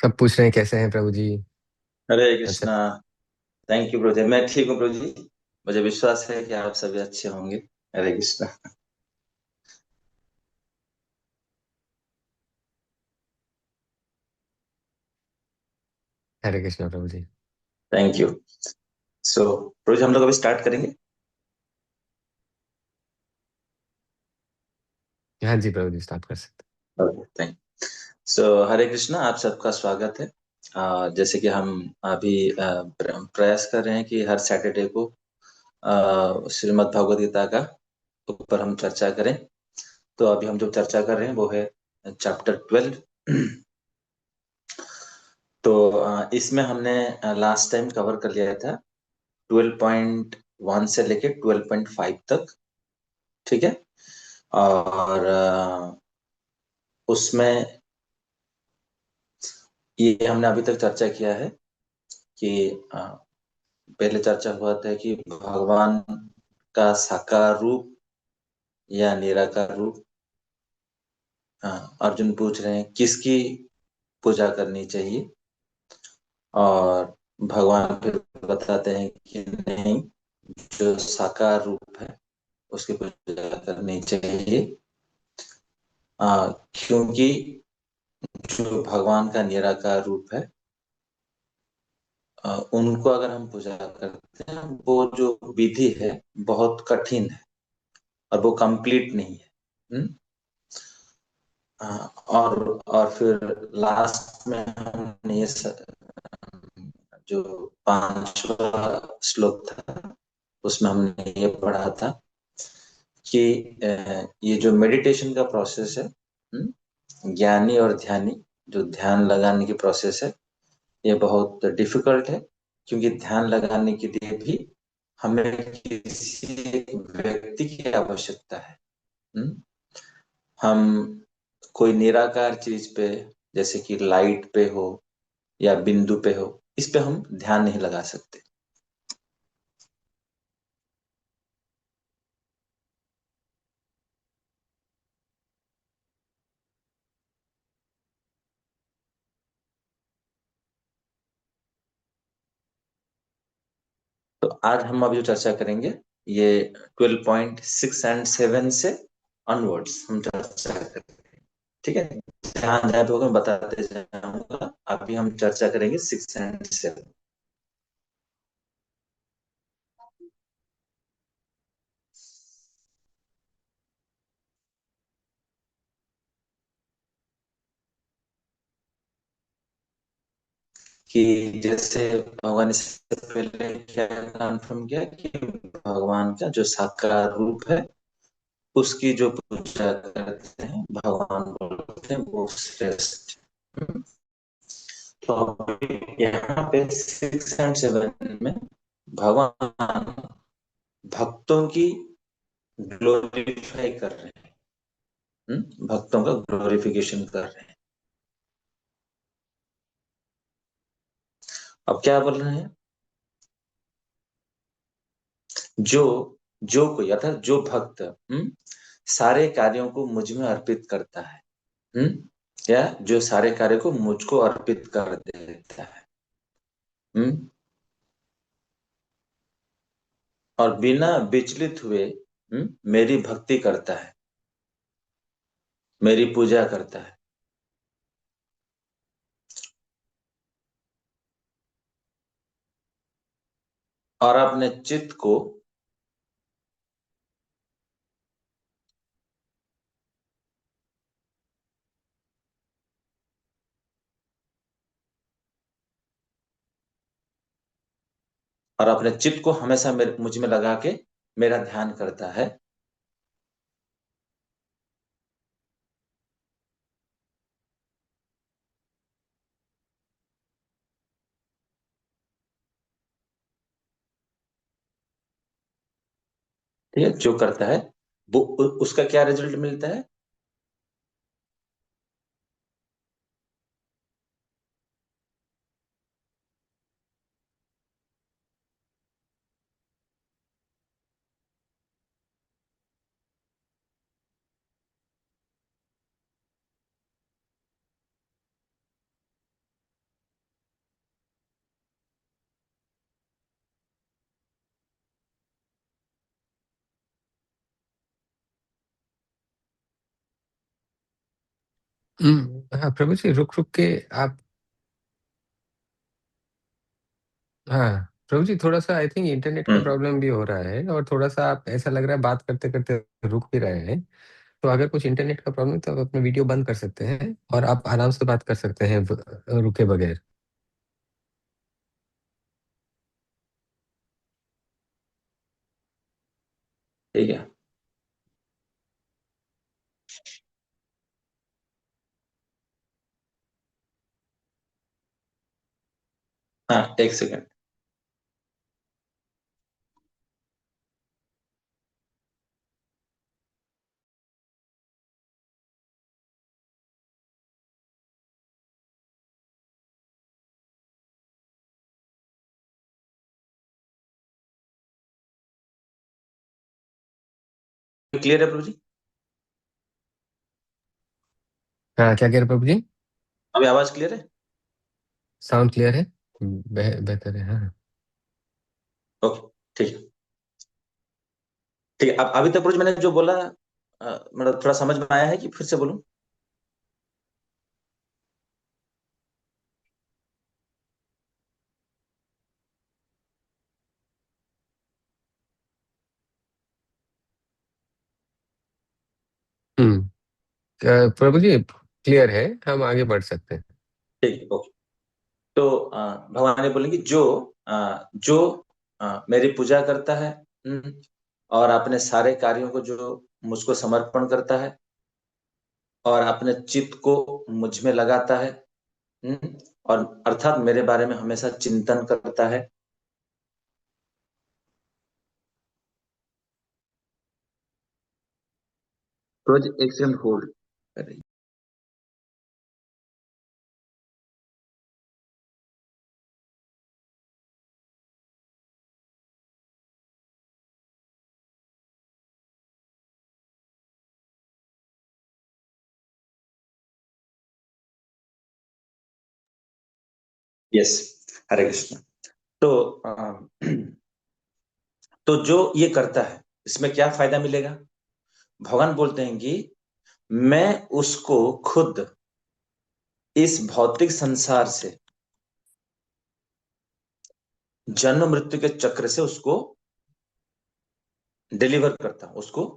सब पूछ रहे हैं कैसे हैं प्रभु जी। हरे अच्छा। कृष्णा। थैंक यू प्रभु जी, मैं ठीक हूँ प्रभु जी। मुझे विश्वास है कि आप सभी अच्छे होंगे। हरे कृष्णा। हरे कृष्णा प्रभु जी। Thank you. सो प्रभु जी, हम लोग अभी स्टार्ट करेंगे। हाँ जी प्रभु जी, स्टार्ट कर सकते थैंक। सो हरे कृष्णा, आप सबका स्वागत है। जैसे कि हम अभी प्रयास कर रहे हैं कि हर सैटरडे को श्रीमद् भगवद गीता का ऊपर हम चर्चा करें। तो अभी हम जो चर्चा कर रहे हैं वो है चैप्टर 12। तो इसमें हमने लास्ट टाइम कवर कर लिया था 12.1 से लेके 12.5 तक। ठीक है। और उसमें ये हमने अभी तक चर्चा किया है कि पहले चर्चा हुआ था कि भगवान का साकार रूप या निराकार रूप। अर्जुन पूछ रहे हैं किसकी पूजा करनी चाहिए, और भगवान फिर बताते हैं कि नहीं, जो साकार रूप है उसकी पूजा करनी चाहिए। क्योंकि जो भगवान का निराकार रूप है, उनको अगर हम पूजा करते हैं, वो जो विधि है बहुत कठिन है और वो कंप्लीट नहीं है। हम्म? और फिर लास्ट में हमने जो पांचवा श्लोक था उसमें हमने ये पढ़ा था कि ये जो मेडिटेशन का प्रोसेस है, ज्ञानी और ध्यानी, जो ध्यान लगाने की प्रोसेस है, ये बहुत डिफिकल्ट है। क्योंकि ध्यान लगाने के लिए भी हमें किसी एक व्यक्ति की आवश्यकता है। हम्म? हम कोई निराकार चीज पे, जैसे कि लाइट पे हो या बिंदु पे हो, इस पे हम ध्यान नहीं लगा सकते। तो आज हम अभी जो चर्चा करेंगे, ये 12.6 एंड 7 से अनवर्ड्स हम चर्चा करेंगे। ठीक है। ध्यान जहाँ पे होगा मैं बताते जाऊंगा। अभी हम चर्चा करेंगे 6 एंड 7। कि जैसे भगवान ने इससे पहले क्या कन्फर्म किया कि भगवान का जो साकार रूप है उसकी जो पूजा करते हैं, भगवान बोलते हैं वो श्रेष्ठ। तो यहाँ पे 6 एंड 7 में भगवान भक्तों की ग्लोरीफाई कर रहे हैं। भक्तों का ग्लोरिफिकेशन कर रहे हैं। अब क्या बोल रहे हैं? जो जो कोई अर्थात जो भक्त सारे कार्यों को मुझ में अर्पित करता है, हम्म या जो सारे कार्य को मुझको अर्पित कर देता है, हम्म और बिना विचलित हुए मेरी भक्ति करता है, मेरी पूजा करता है, और अपने चित्त को हमेशा मुझ में लगा के मेरा ध्यान करता है। ठीक है, जो करता है वो उसका क्या रिजल्ट मिलता है? हाँ प्रभु जी, रुक रुक के आप। हाँ प्रभु जी, थोड़ा सा आई थिंक इंटरनेट का हम्म। प्रॉब्लम भी हो रहा है, और थोड़ा सा आप ऐसा लग रहा है बात करते करते रुक भी रहे हैं। तो अगर कुछ इंटरनेट का प्रॉब्लम है तो आप अपना वीडियो बंद कर सकते हैं और आप आराम से बात कर सकते हैं रुके बगैर। ठीक है। हाँ, एक सेकेंड। क्लियर है प्रभु जी? हाँ, क्या कह रहे प्रभु जी? अभी आवाज क्लियर है? साउंड क्लियर है। बेहतर है, हाँ। ओके। ठीक है। ठीक है, अब अभी तक प्रभु जी मैंने जो बोला, मतलब थोड़ा समझ में आया है कि फिर से बोलूं? हम्म। प्रभु जी, क्लियर है, हम आगे बढ़ सकते हैं। ठीक है, ओके। तो भगवान ये बोलेंगे, जो मेरी पूजा करता है, और अपने सारे कार्यों को जो मुझको समर्पण करता है, और अपने चित्त को मुझ में लगाता है, और अर्थात मेरे बारे में हमेशा चिंतन करता है। रोज एक सेकंड होल्ड कर रही। यस। हरे कृष्ण। तो तो जो ये करता है, इसमें क्या फायदा मिलेगा? भगवान बोलते हैं कि मैं उसको खुद इस भौतिक संसार से, जन्म मृत्यु के चक्र से उसको डिलीवर करता हूं, उसको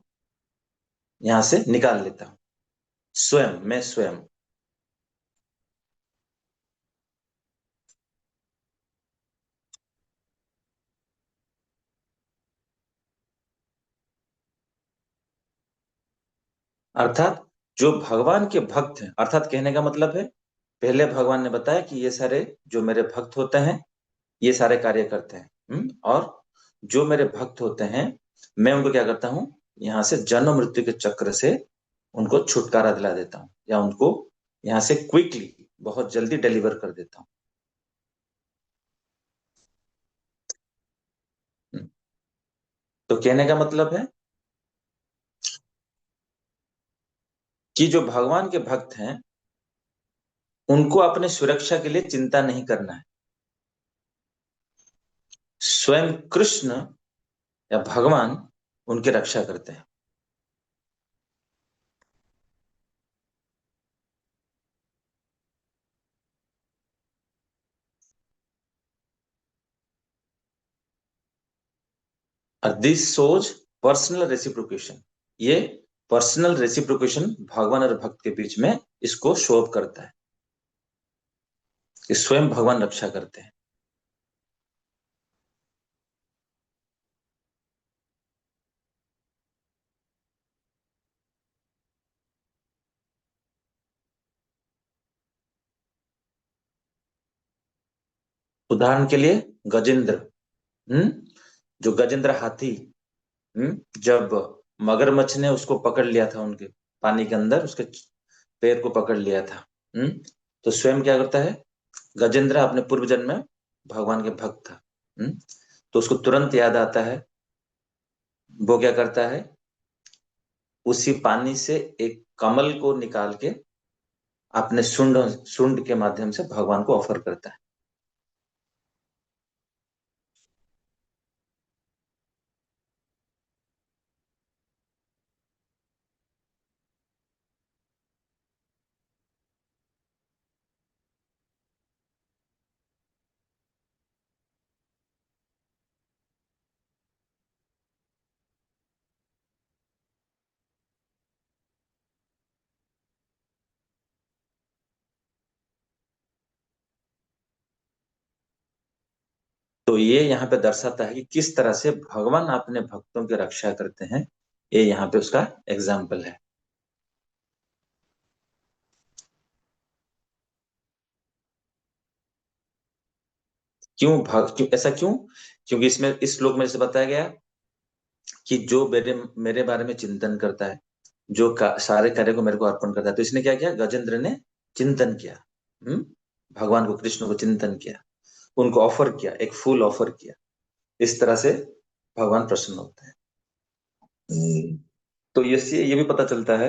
यहां से निकाल लेता हूं, स्वयं, मैं स्वयं। अर्थात जो भगवान के भक्त हैं, अर्थात कहने का मतलब है, पहले भगवान ने बताया कि ये सारे जो मेरे भक्त होते हैं, ये सारे कार्य करते हैं। और जो मेरे भक्त होते हैं, मैं उनको क्या करता हूं, यहाँ से जन्म मृत्यु के चक्र से उनको छुटकारा दिला देता हूं, या उनको यहाँ से क्विकली, बहुत जल्दी डिलीवर कर देता हूं। हम्म, तो कहने का मतलब है कि जो भगवान के भक्त हैं, उनको अपने सुरक्षा के लिए चिंता नहीं करना है। स्वयं कृष्ण या भगवान उनकी रक्षा करते हैं। और दिस सोज पर्सनल रेसिप्रोकेशन, ये पर्सनल रेसिप्रोकेशन भगवान और भक्त के बीच में इसको शो अप करता है कि स्वयं भगवान रक्षा करते हैं। उदाहरण के लिए गजेंद्र, हम्म जो गजेंद्र हाथी, जब मगरमच्छ ने उसको पकड़ लिया था, उनके पानी के अंदर उसके पैर को पकड़ लिया था, हम्म तो स्वयं क्या करता है, गजेंद्र अपने पूर्व जन्म में भगवान के भक्त था। तो उसको तुरंत याद आता है, वो क्या करता है, उसी पानी से एक कमल को निकाल के अपने सुंड सुंड के माध्यम से भगवान को ऑफर करता है। तो ये यहाँ पे दर्शाता है कि किस तरह से भगवान अपने भक्तों की रक्षा करते हैं। ये यहाँ पे उसका एग्जाम्पल है। क्यों ऐसा क्यों? क्योंकि इसमें इस श्लोक में जैसे बताया गया कि जो मेरे मेरे बारे में चिंतन करता है, जो सारे कार्य को मेरे को अर्पण करता है, तो इसने क्या किया, गजेंद्र ने चिंतन किया। भगवान को, कृष्ण को चिंतन किया, उनको ऑफर किया, एक फूल ऑफर किया। इस तरह से भगवान प्रसन्न होते हैं। तो इससे ये भी पता चलता है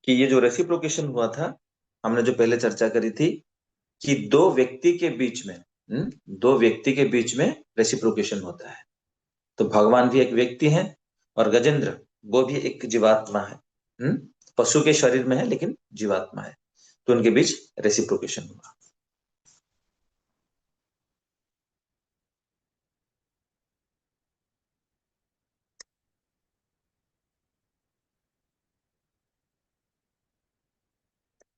कि ये जो रेसिप्रोकेशन हुआ था, हमने जो पहले चर्चा करी थी कि दो व्यक्ति के बीच में, दो व्यक्ति के बीच में रेसिप्रोकेशन होता है। तो भगवान भी एक व्यक्ति है और गजेंद्र वो भी एक जीवात्मा है। पशु के शरीर में है लेकिन जीवात्मा है। तो उनके बीच रेसिप्रोकेशन हुआ।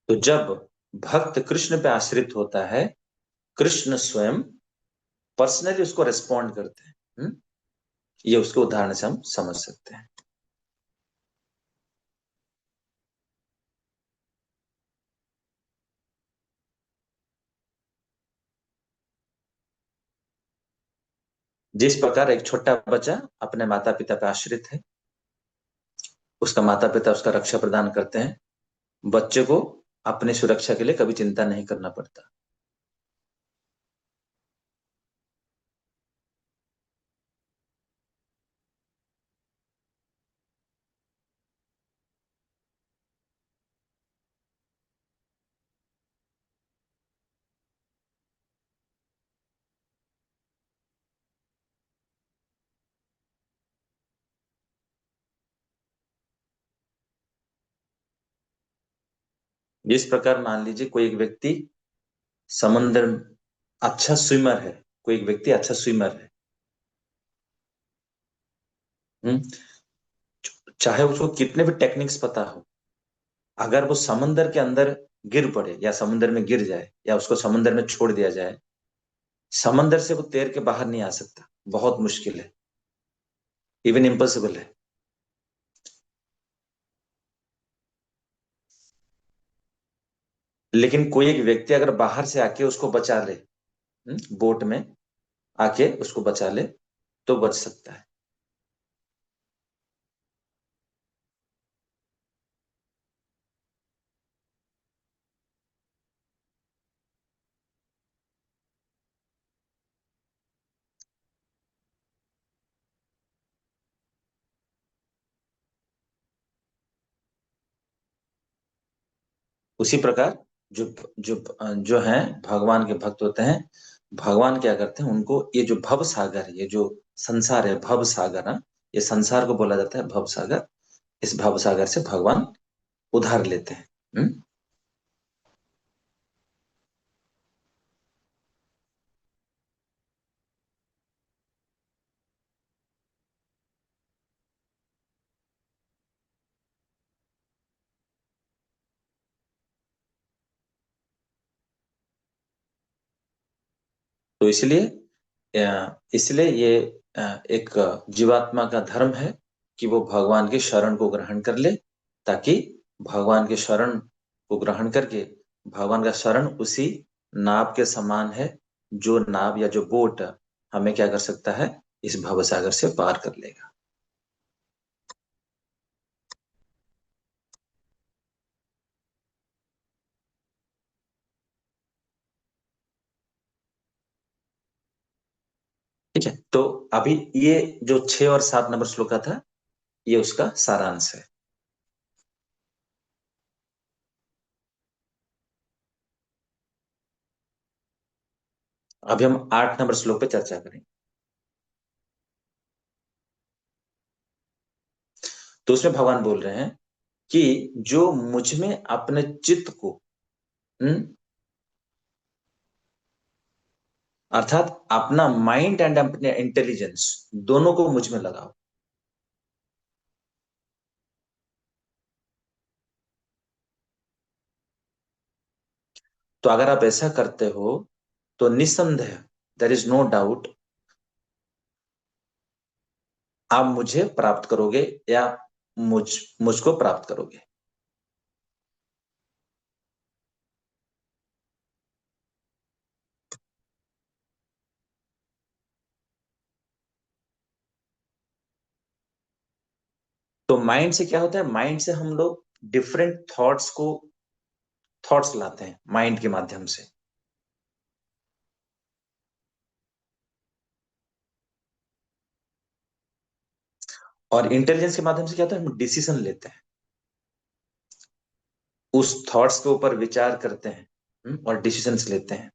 तो जब भक्त कृष्ण पे आश्रित होता है, कृष्ण स्वयं पर्सनली उसको रेस्पॉन्ड करते हैं। ये उसके उदाहरण से हम समझ सकते हैं। जिस प्रकार एक छोटा बच्चा अपने माता पिता पे आश्रित है, उसका माता पिता उसका रक्षा प्रदान करते हैं, बच्चे को अपनी सुरक्षा के लिए कभी चिंता नहीं करना पड़ता। जिस प्रकार मान लीजिए कोई एक व्यक्ति समुद्र अच्छा स्विमर है, कोई एक व्यक्ति अच्छा स्विमर है, हम्म, चाहे उसको कितने भी टेक्निक्स पता हो, अगर वो समुद्र के अंदर गिर पड़े या समुद्र में गिर जाए या उसको समुद्र में छोड़ दिया जाए, समंदर से वो तैर के बाहर नहीं आ सकता। बहुत मुश्किल है, इवन इम्पॉसिबल है। लेकिन कोई एक व्यक्ति अगर बाहर से आके उसको बचा ले, बोट में आके उसको बचा ले, तो बच सकता है। उसी प्रकार जो जो जो हैं भगवान के भक्त होते हैं, भगवान क्या करते हैं, उनको ये जो भव सागर है, ये जो संसार है भव सागर, ये संसार को बोला जाता है भव सागर। इस भव सागर से भगवान उधार लेते हैं। तो इसलिए ये एक जीवात्मा का धर्म है कि वो भगवान की शरण को ग्रहण कर ले, ताकि भगवान के शरण को ग्रहण करके, भगवान का शरण उसी नाव के समान है, जो नाव या जो बोट हमें क्या कर सकता है, इस भवसागर से पार कर लेगा। ठीक है, तो अभी ये जो 6 और 7 नंबर श्लोक का था, ये उसका सारांश है। अभी हम 8 नंबर श्लोक पे चर्चा करेंगे। तो उसमें भगवान बोल रहे हैं कि जो मुझ में अपने चित्त को, हम्म, अर्थात अपना माइंड एंड अपने इंटेलिजेंस दोनों को मुझ में लगाओ। तो अगर आप ऐसा करते हो तो निस्संदेह, देर इज नो डाउट, आप मुझे प्राप्त करोगे या मुझ मुझको प्राप्त करोगे। तो माइंड से क्या होता है, माइंड से हम लोग डिफरेंट थॉट्स लाते हैं माइंड के माध्यम से। और इंटेलिजेंस के माध्यम से क्या होता है, हम डिसीजन लेते हैं, उस थॉट्स के ऊपर विचार करते हैं, और डिसीजंस लेते हैं।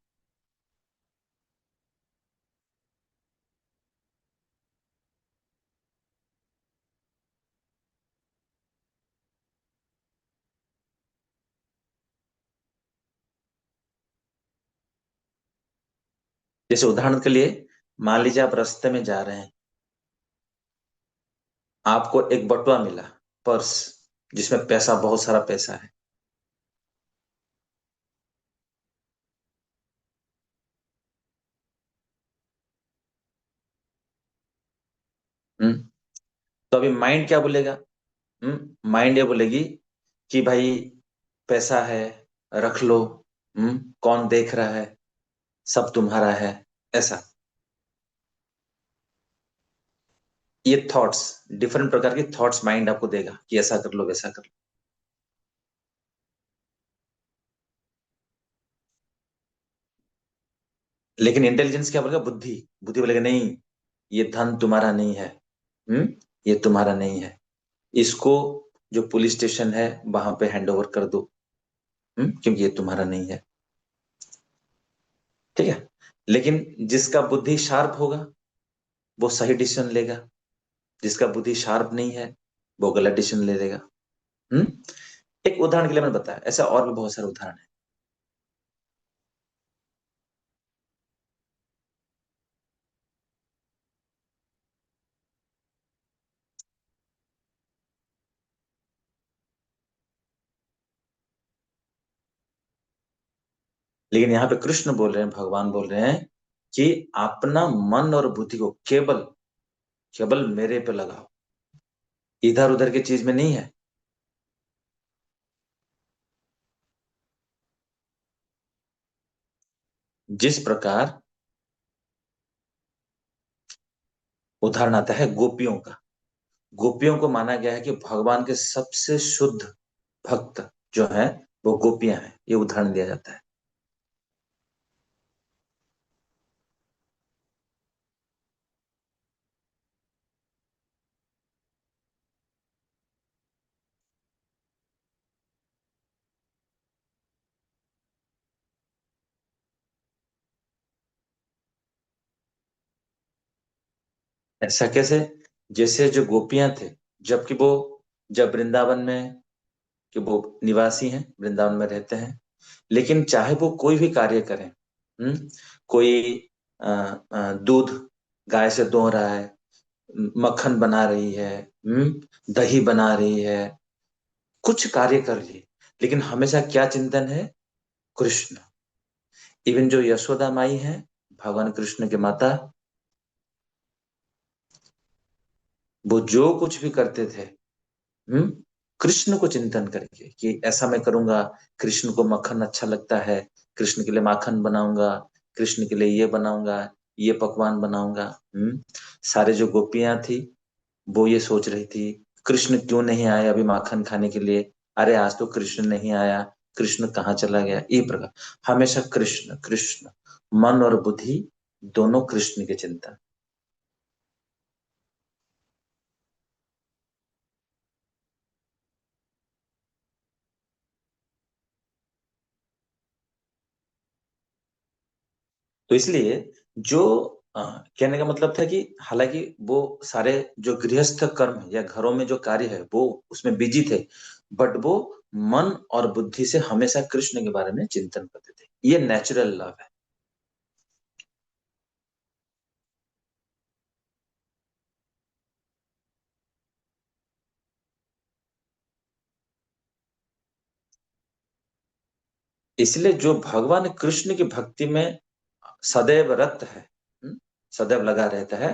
जैसे उदाहरण के लिए, मान लीजिए आप रास्ते में जा रहे हैं, आपको एक बटुआ मिला, पर्स, जिसमें पैसा, बहुत सारा पैसा है। हम्म तो अभी माइंड क्या बोलेगा, माइंड ये बोलेगी कि भाई पैसा है, रख लो, कौन देख रहा है, सब तुम्हारा है, ऐसा। ये थॉट्स, डिफरेंट प्रकार के थॉट्स माइंड आपको देगा कि ऐसा कर लो, वैसा कर लो। लेकिन इंटेलिजेंस क्या बोलेगा, बुद्धि, बुद्धि बोलेगा नहीं, ये धन तुम्हारा नहीं है, हम्म ये तुम्हारा नहीं है, इसको जो पुलिस स्टेशन है वहां पे हैंड ओवर कर दो, क्योंकि ये तुम्हारा नहीं है। ठीक है। लेकिन जिसका बुद्धि शार्प होगा वो सही डिसीजन लेगा, जिसका बुद्धि शार्प नहीं है वो गलत डिसीजन ले लेगा। हम्म एक उदाहरण के लिए मैंने बताया, ऐसा और भी बहुत सारे उदाहरण है। लेकिन यहाँ पे कृष्ण बोल रहे हैं, भगवान बोल रहे हैं कि अपना मन और बुद्धि को केवल केवल मेरे पे लगाओ, इधर उधर की चीज में नहीं है। जिस प्रकार उदाहरण आता है गोपियों का, गोपियों को माना गया है कि भगवान के सबसे शुद्ध भक्त जो है वो गोपियां हैं, ये उदाहरण दिया जाता है। ऐसा कैसे, जैसे जो गोपियां थे, जबकि वो, जब वृंदावन में, कि वो निवासी हैं, वृंदावन में रहते हैं, लेकिन चाहे वो कोई भी कार्य करें, कोई दूध गाय से दूह रहा है, मक्खन बना रही है, दही बना रही है, कुछ कार्य कर रही है, लेकिन हमेशा क्या चिंतन है, कृष्ण। इवन जो यशोदा माई है, भगवान कृष्ण के माता, वो जो कुछ भी करते थे, हम्म कृष्ण को चिंतन करके कि ऐसा मैं करूंगा, कृष्ण को मक्खन अच्छा लगता है, कृष्ण के लिए माखन बनाऊंगा, कृष्ण के लिए ये बनाऊंगा, ये पकवान बनाऊंगा। सारे जो गोपियां थी वो ये सोच रही थी, कृष्ण क्यों नहीं आए अभी माखन खाने के लिए, अरे आज तो कृष्ण नहीं आया, कृष्ण कहाँ चला गया, ये प्रकार हमेशा कृष्ण कृष्ण, मन और बुद्धि दोनों कृष्ण के चिंतन। तो इसलिए जो कहने का मतलब था कि हालांकि वो सारे जो गृहस्थ कर्म है या घरों में जो कार्य है वो उसमें बिजी थे, बट वो मन और बुद्धि से हमेशा कृष्ण के बारे में चिंतन करते थे, ये नेचुरल लव है। इसलिए जो भगवान कृष्ण की भक्ति में सदैव रत है, सदैव लगा रहता है,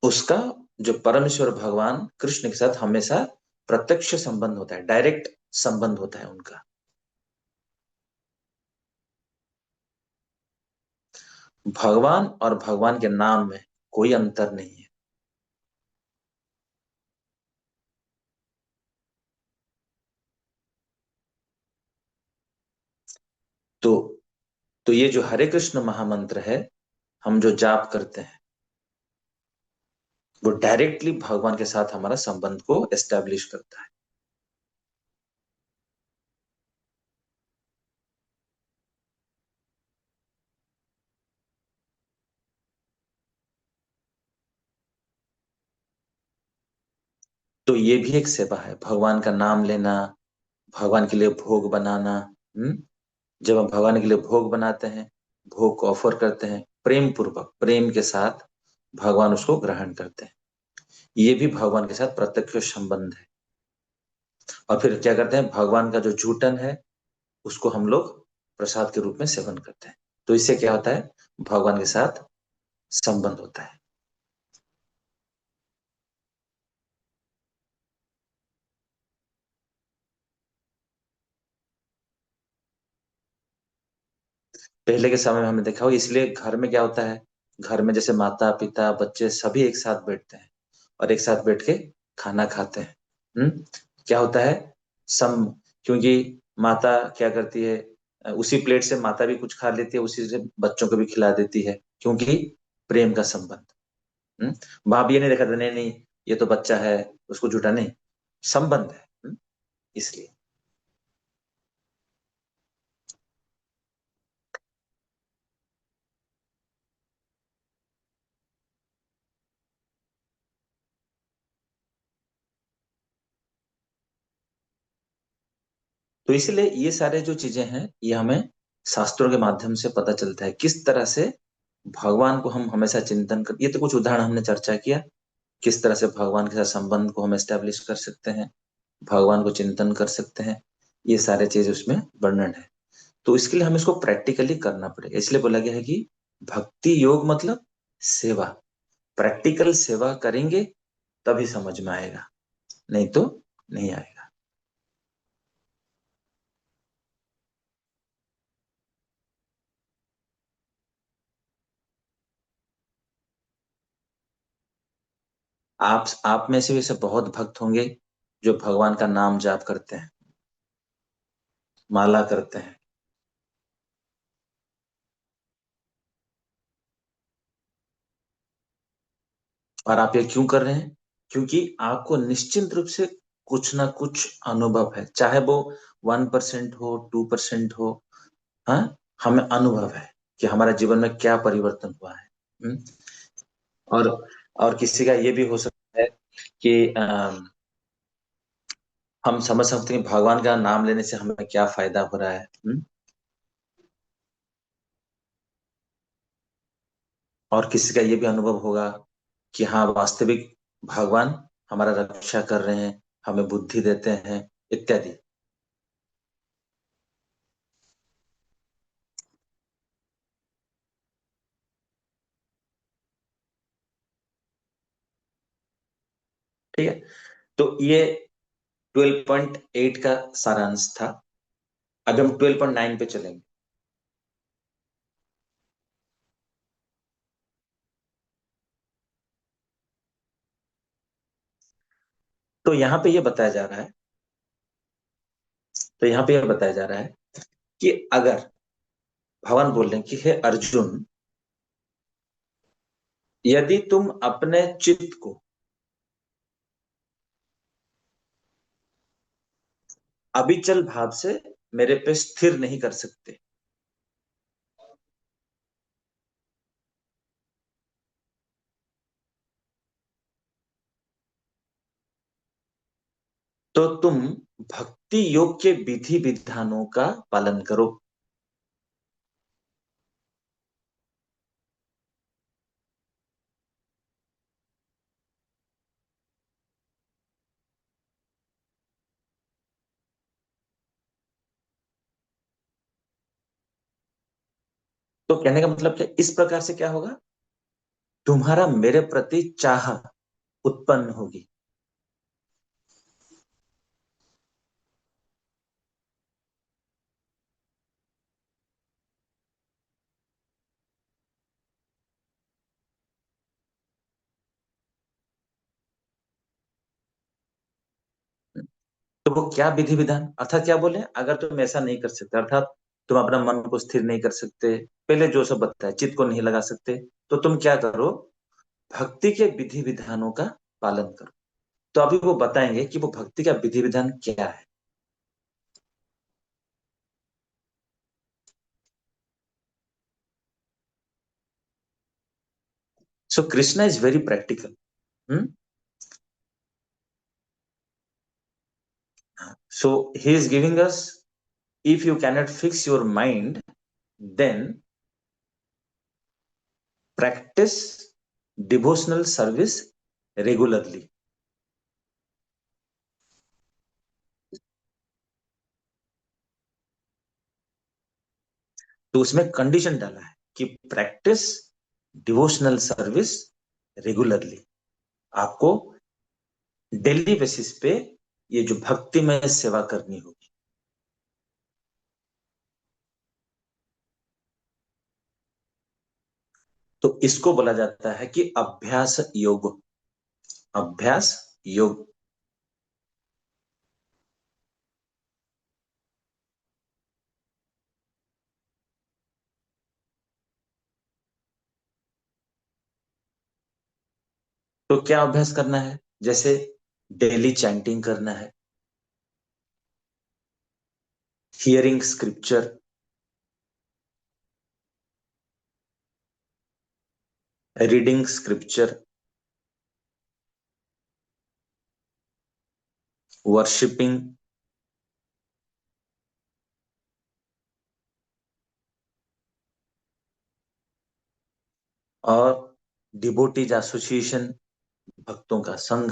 उसका जो परमेश्वर भगवान कृष्ण के साथ हमेशा प्रत्यक्ष संबंध होता है, डायरेक्ट संबंध होता है उनका। भगवान और भगवान के नाम में कोई अंतर नहीं है। तो ये जो हरे कृष्ण महामंत्र है, हम जो जाप करते हैं, वो डायरेक्टली भगवान के साथ हमारा संबंध को एस्टेब्लिश करता है। तो ये भी एक सेवा है, भगवान का नाम लेना, भगवान के लिए भोग बनाना। हम्म। जब हम भगवान के लिए भोग बनाते हैं, भोग को ऑफर करते हैं, प्रेम पूर्वक, प्रेम के साथ भगवान उसको ग्रहण करते हैं। ये भी भगवान के साथ प्रत्यक्ष संबंध है। और फिर क्या करते हैं, भगवान का जो जूठन है उसको हम लोग प्रसाद के रूप में सेवन करते हैं। तो इससे क्या होता है, भगवान के साथ संबंध होता है। पहले के समय में हमने देखा हो, इसलिए घर में क्या होता है, घर में जैसे माता पिता बच्चे सभी एक साथ बैठते हैं और एक साथ बैठ के खाना खाते हैं। क्या होता है, सम क्योंकि माता क्या करती है, उसी प्लेट से माता भी कुछ खा लेती है, उसी से बच्चों को भी खिला देती है, क्योंकि प्रेम का संबंध। वहां भी ये नहीं देखा था, नहीं नहीं ये तो बच्चा है, उसको झूठा नहीं, संबंध है। इसलिए तो इसलिए ये सारे जो चीजें हैं, ये हमें शास्त्रों के माध्यम से पता चलता है, किस तरह से भगवान को हम हमेशा चिंतन कर, ये तो कुछ उदाहरण हमने चर्चा किया, किस तरह से भगवान के साथ संबंध को हम एस्टेब्लिश कर सकते हैं, भगवान को चिंतन कर सकते हैं, ये सारे चीज उसमें वर्णन है। तो इसके लिए हमें इसको प्रैक्टिकली करना पड़ेगा, इसलिए बोला गया है कि भक्ति योग मतलब सेवा। प्रैक्टिकल सेवा करेंगे तभी समझ में आएगा, नहीं तो नहीं आएगा। आप में से भी ऐसे बहुत भक्त होंगे जो भगवान का नाम जाप करते हैं, माला करते हैं। और आप ये क्यों कर रहे हैं, क्योंकि आपको निश्चित रूप से कुछ ना कुछ अनुभव है, चाहे वो 1% हो, 2% हो। हाँ, हमें अनुभव है कि हमारे जीवन में क्या परिवर्तन हुआ है। हम्म? और किसी का ये भी हो सकता है कि हम समझ सकते हैं कि भगवान का नाम लेने से हमें क्या फायदा हो रहा है। और किसी का ये भी अनुभव होगा कि हाँ, वास्तविक भगवान हमारा रक्षा कर रहे हैं, हमें बुद्धि देते हैं, इत्यादि। ठीक है, तो ये 12.8 का सारांश था। अब हम 12.9 पे चलेंगे। तो यहाँ पे ये बताया जा रहा है, कि अगर भगवान बोल रहे हैं कि हे अर्जुन, यदि तुम अपने चित्त को अविचल भाव से मेरे पे स्थिर नहीं कर सकते, तो तुम भक्ति योग के विधि विधानों का पालन करो। तो कहने का मतलब क्या, इस प्रकार से क्या होगा, तुम्हारा मेरे प्रति चाह उत्पन्न होगी। तो वो क्या विधि विधान, अर्थात क्या बोले, अगर तुम ऐसा नहीं कर सकते, अर्थात तुम अपना मन को स्थिर नहीं कर सकते, पहले जो सब बताया, चित्त को नहीं लगा सकते, तो तुम क्या करो, भक्ति के विधि विधानों का पालन करो। तो अभी वो बताएंगे कि वो भक्ति का विधि विधान क्या है। So Krishna is very practical. So he is giving us, if you cannot fix your mind, then practice devotional service regularly. तो उसमें कंडीशन डाला है कि प्रैक्टिस डिवोशनल सर्विस रेगुलरली। आपको डेली बेसिस पे ये जो भक्तिमय सेवा करनी होगी। तो इसको बोला जाता है कि अभ्यास योग। अभ्यास योग। तो क्या अभ्यास करना है, जैसे डेली चैंटिंग करना है, hearing scripture, reading scripture, worshipping, और डिवोटीज एसोसिएशन, भक्तों का संघ।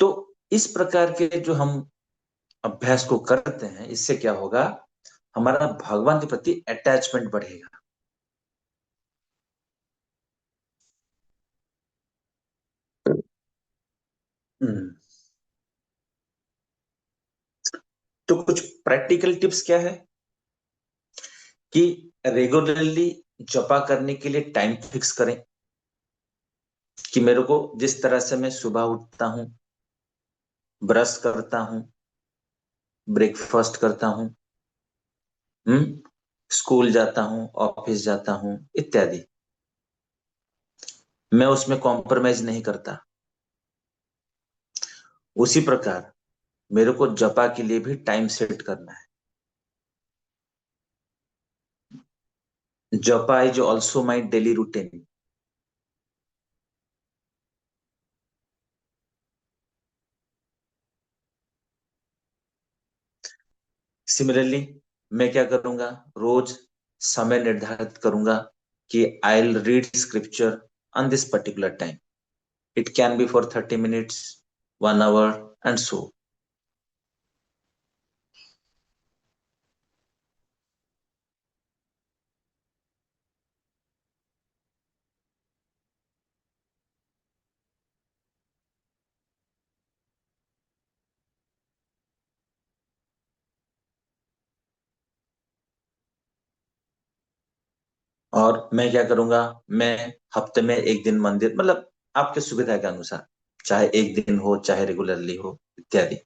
तो इस प्रकार के जो हम अभ्यास को करते हैं, इससे क्या होगा, हमारा भगवान के प्रति अटैचमेंट बढ़ेगा। हम्म। तो कुछ प्रैक्टिकल टिप्स क्या है कि रेगुलरली जपा करने के लिए टाइम फिक्स करें, कि मेरे को जिस तरह से मैं सुबह उठता हूं, ब्रश करता हूं, ब्रेकफास्ट करता हूं, स्कूल जाता हूं, ऑफिस जाता हूं इत्यादि, मैं उसमें कॉम्प्रोमाइज नहीं करता, उसी प्रकार मेरे को जपा के लिए भी टाइम सेट करना है। जपा is also my daily routine. Similarly मैं क्या करूंगा, रोज समय निर्धारित करूंगा कि I will read scripture on this particular time. It can be for 30 minutes, 1 hour, and so. और मैं क्या करूंगा, मैं हफ्ते में एक दिन मंदिर, मतलब आपके सुविधा के अनुसार, चाहे एक दिन हो चाहे रेगुलरली हो इत्यादि।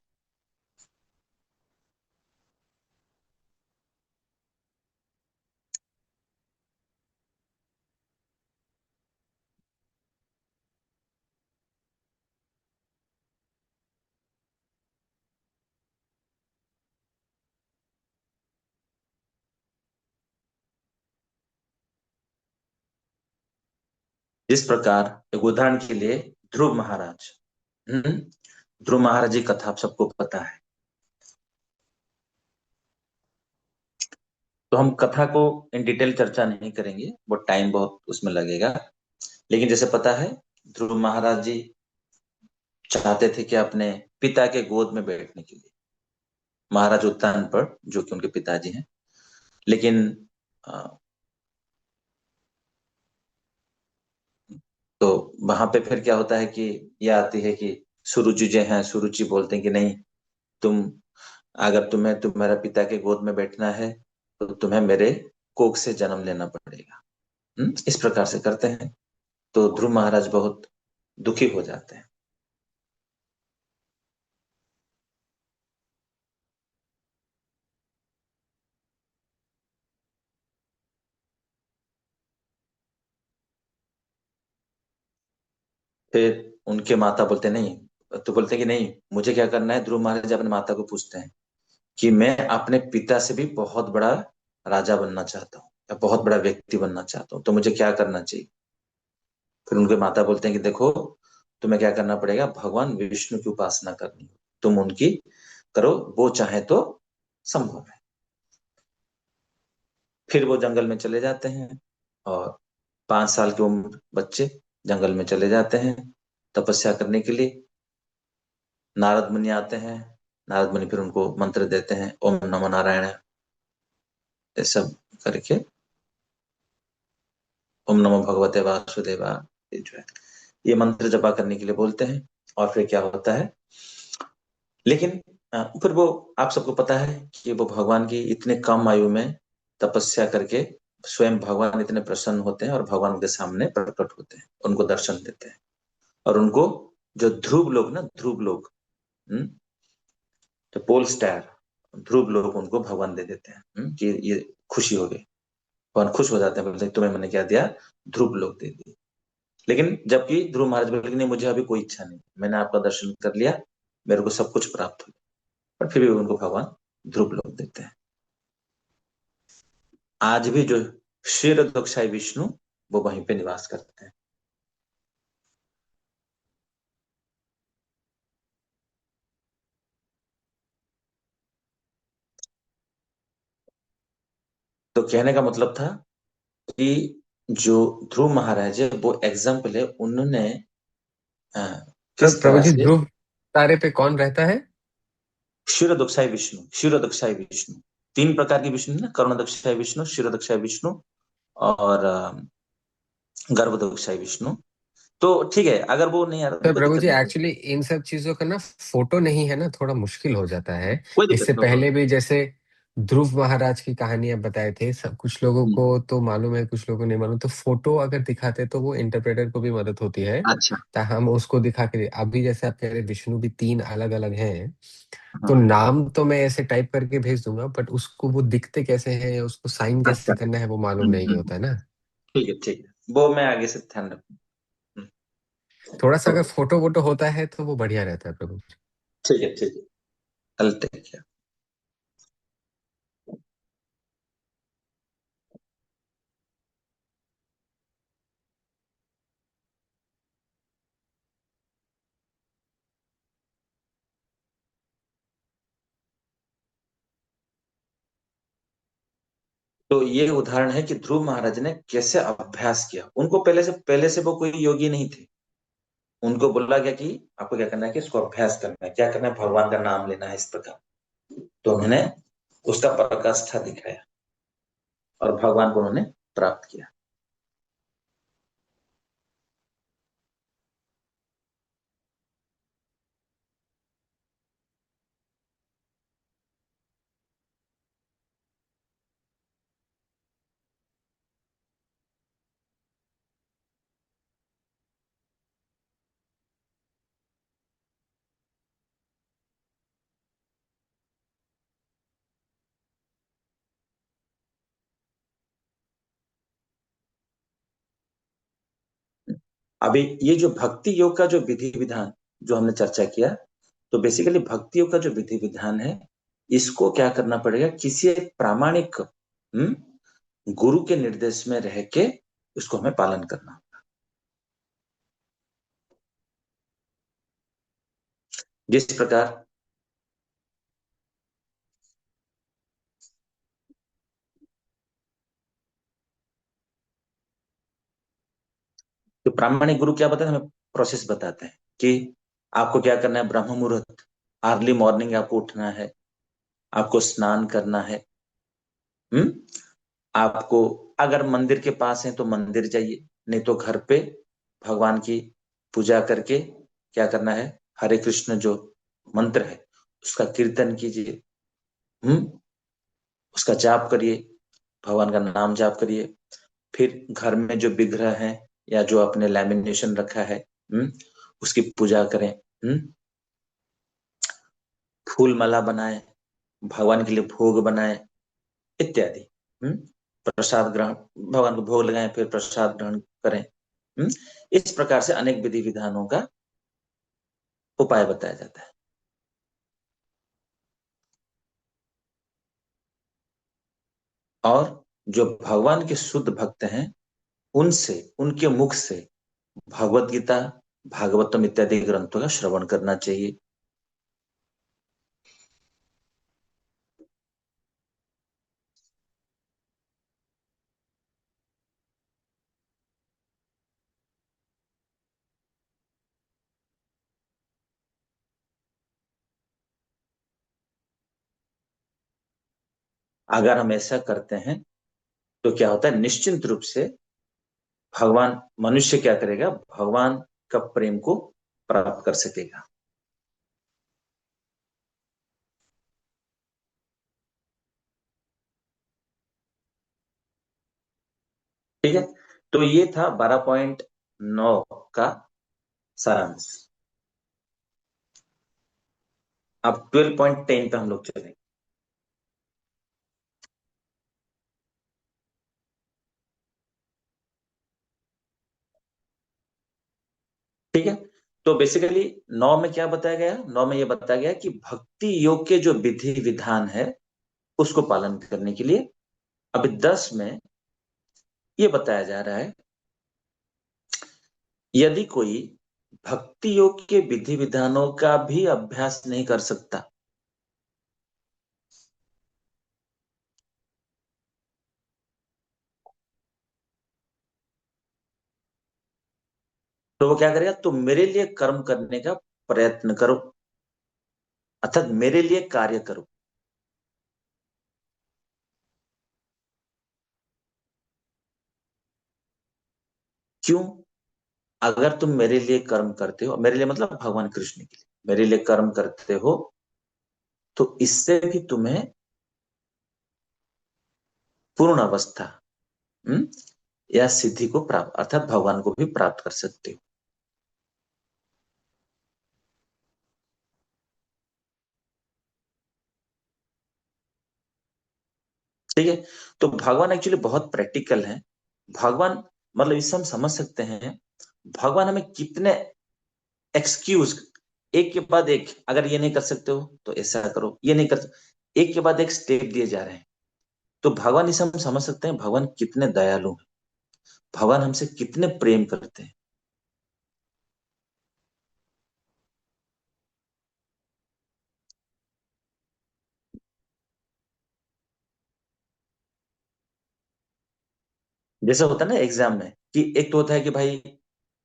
इस प्रकार एक उदाहरण के लिए, ध्रुव महाराज, हम्म, ध्रुव महाराज की कथा आप सबको पता है। तो हम कथा को इन डिटेल चर्चा नहीं करेंगे, वो टाइम बहुत उसमें लगेगा। लेकिन जैसे पता है, ध्रुव महाराज जी चाहते थे कि अपने पिता के गोद में बैठने के लिए, महाराज उत्तानपड़, जो कि उनके पिताजी हैं। लेकिन अ, तो वहां पे फिर क्या होता है कि यह आती है कि सुरुचि जो है, सुरुचि बोलते हैं कि नहीं, तुम, अगर तुम्हें तुम्हारा पिता के गोद में बैठना है तो तुम्हें मेरे कोख से जन्म लेना पड़ेगा। इस प्रकार से करते हैं। तो ध्रुव महाराज बहुत दुखी हो जाते हैं। फिर उनके माता बोलते नहीं, तो बोलते कि नहीं, मुझे क्या करना है। ध्रुव महाराज अपने माता को पूछते हैं कि मैं अपने पिता से भी बहुत बड़ा राजा बनना चाहता हूँ, या बहुत बड़ा व्यक्ति बनना चाहता हूँ, तो मुझे क्या करना चाहिए। फिर उनके माता बोलते हैं कि देखो, तुम्हें क्या करना पड़ेगा, भगवान विष्णु की उपासना करनी है, तुम उनकी करो, वो चाहे तो संभव है। फिर वो जंगल में चले जाते हैं, और 5 साल की उम्र बच्चे जंगल में चले जाते हैं तपस्या करने के लिए। नारद मुनि आते हैं। नारद मुनि फिर उनको मंत्र देते हैं, ओम नमो नारायण, ये सब करके, ओम नमो भगवते वासुदेवा, ये जो है, ये मंत्र जपा करने के लिए बोलते हैं। और फिर क्या होता है, लेकिन फिर वो, आप सबको पता है कि वो भगवान की इतने कम आयु में तपस्या करके स्वयं भगवान इतने प्रसन्न होते हैं, और भगवान उनके सामने प्रकट होते हैं, उनको दर्शन देते हैं। और उनको जो ध्रुव लोग ना, ध्रुव लोग, तो पोल स्टार, ध्रुव लोग उनको भगवान दे देते हैं, कि ये खुशी हो गई। भगवान खुश हो जाते हैं, बोलते हैं तुम्हें मैंने क्या दिया, ध्रुव लोग दे दिए। लेकिन जबकि ध्रुव महाराज बोले नहीं, मुझे अभी कोई इच्छा नहीं, मैंने आपका दर्शन कर लिया, मेरे को सब कुछ प्राप्त हो गया। पर फिर भी उनको भगवान ध्रुव लोग देते हैं। आज भी जो क्षीरदोक्षाई विष्णु, वो वहीं पे निवास करते हैं। तो कहने का मतलब था कि जो ध्रुव महाराज है वो एग्जाम्पल है, उन्होंने अ, किस प्रभु तरह जी, से ध्रुव तारे पे कौन रहता है? क्षीरदोक्षाई विष्णु, क्षीरदोक्षाई विष्णु, 3 प्रकार की विष्णु है ना, करुणदोक्षाई विष्णु, क्षीरदोक्षाई विष्णु, और गर्भदोक्षाई विष्णु। तो ठीक है, अगर वो नहीं आ रहा तो तो कोई प्रभु दिक्कत जी, नहीं है। एक्चुअली इन सब चीजों का ना फोटो नहीं है ना, थोड़ा मुश्किल हो जाता है। कोई इससे दिक्कत, नो पहले प्रॉब्लम। भी जैसे ध्रुव महाराज की कहानी आप बताए थे, सब कुछ लोगों को तो मालूम है, कुछ लोगों को नहीं मालूम, तो फोटो अगर दिखाते तो वो इंटरप्रेटर को भी मदद होती है। अच्छा। तो हम उसको दिखा के, अभी जैसे आप कह रहे विष्णु भी 3 अलग अलग हैं, तो हाँ। नाम तो मैं ऐसे टाइप करके भेज दूंगा, बट उसको वो दिखते कैसे हैं या उसको साइन अच्छा। कैसे करना है वो मालूम नहीं होता है ना। ठीक है, ठीक है, वो मैं आगे से ध्यान रखूँ। थोड़ा सा अगर ओके। फोटो वोटो होता है तो वो बढ़िया रहता है प्रभु। ठीक है, ठीक है, कल टेक केयर। तो ये उदाहरण है कि ध्रुव महाराज ने कैसे अभ्यास किया। उनको पहले से वो कोई योगी नहीं थे। उनको बोला गया कि आपको क्या करना है, कि इसको अभ्यास करना है, क्या करना है, भगवान का नाम लेना है, इस प्रकार। तो उन्होंने उसका पराकाष्ठा दिखाया, और भगवान को उन्होंने प्राप्त किया। अभी ये जो भक्ति योग का जो विधि विधान जो हमने चर्चा किया, तो बेसिकली भक्ति योग का जो विधि विधान है, इसको क्या करना पड़ेगा, किसी एक प्रामाणिक गुरु के निर्देश में रह के उसको हमें पालन करना। जिस प्रकार, तो प्रामाणिक गुरु क्या बताते हैं हमें, प्रोसेस बताते हैं कि आपको क्या करना है, ब्रह्म मुहूर्त, अर्ली मॉर्निंग आपको उठना है, आपको स्नान करना है। हम्म। आपको अगर मंदिर के पास है तो मंदिर जाइए, नहीं तो घर पे भगवान की पूजा करके क्या करना है, हरे कृष्ण जो मंत्र है उसका कीर्तन कीजिए। हम्म। उसका जाप करिए, भगवान का नाम जाप करिए। फिर घर में जो विग्रह है या जो आपने लैमिनेशन रखा है, उसकी पूजा करें। फूल माला बनाएं, भगवान के लिए भोग बनाएं, इत्यादि। हम्म। प्रसाद ग्रहण, भगवान को भोग लगाएं, फिर प्रसाद ग्रहण करें। इस प्रकार से अनेक विधि विधानों का उपाय बताया जाता है। और जो भगवान के शुद्ध भक्त हैं, उनसे, उनके मुख से भगवत गीता, भागवतम इत्यादि ग्रंथों का श्रवण करना चाहिए। अगर हम ऐसा करते हैं तो क्या होता है, निश्चिंत रूप से भगवान, मनुष्य क्या करेगा, भगवान का प्रेम को प्राप्त कर सकेगा। ठीक है। तो ये था 12.9 का सारांश। अब 12.10 पे हम लोग चलेंगे। ठीक है। तो बेसिकली 9 में क्या बताया गया, 9 में ये बताया गया कि भक्ति योग के जो विधि विधान है उसको पालन करने के लिए। अभी 10 में ये बताया जा रहा है, यदि कोई भक्ति योग के विधि विधानों का भी अभ्यास नहीं कर सकता, तो वो क्या करेगा, तो मेरे लिए कर्म करने का प्रयत्न करो, अर्थात मेरे लिए कार्य करो। क्यों? अगर तुम मेरे लिए कर्म करते हो, मेरे लिए मतलब भगवान कृष्ण के लिए मेरे लिए कर्म करते हो, तो इससे भी तुम्हें पूर्ण अवस्था, हम्म, या सिद्धि को प्राप्त, अर्थात भगवान को भी प्राप्त कर सकते हो। ठीक है। तो भगवान एक्चुअली बहुत प्रैक्टिकल है। भगवान, मतलब इससे हम समझ सकते हैं भगवान हमें कितने एक्सक्यूज, एक के बाद एक, अगर ये नहीं कर सकते हो तो ऐसा करो, ये नहीं कर, एक के बाद एक स्टेप दिए जा रहे हैं। तो भगवान, इसे हम समझ सकते हैं भगवान कितने दयालु हैं, भगवान हमसे कितने प्रेम करते हैं। जैसे होता है ना एग्जाम में, कि एक तो होता है कि भाई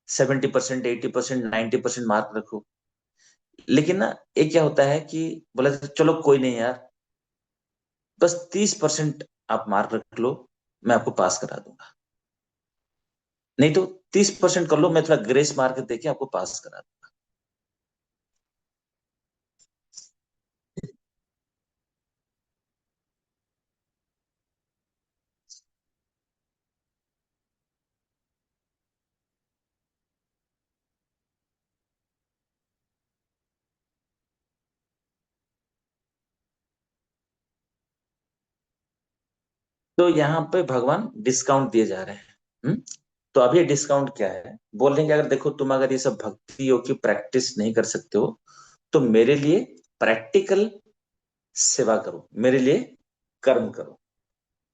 70%, 80%, 90% मार्क रखो। लेकिन ना, एक क्या होता है कि बोला जाता है, चलो कोई नहीं यार, बस 30% आप मार्क रख लो, मैं आपको पास करा दूंगा। नहीं तो 30% कर लो, मैं थोड़ा ग्रेस मार्क देके आपको पास करा दूंगा। तो यहाँ पे भगवान डिस्काउंट दिए जा रहे हैं। तो अभी डिस्काउंट क्या है, बोल रहे हैं कि अगर देखो, तुम अगर ये सब भक्ति योग की प्रैक्टिस नहीं कर सकते हो, तो मेरे लिए प्रैक्टिकल सेवा करो, मेरे लिए कर्म करो,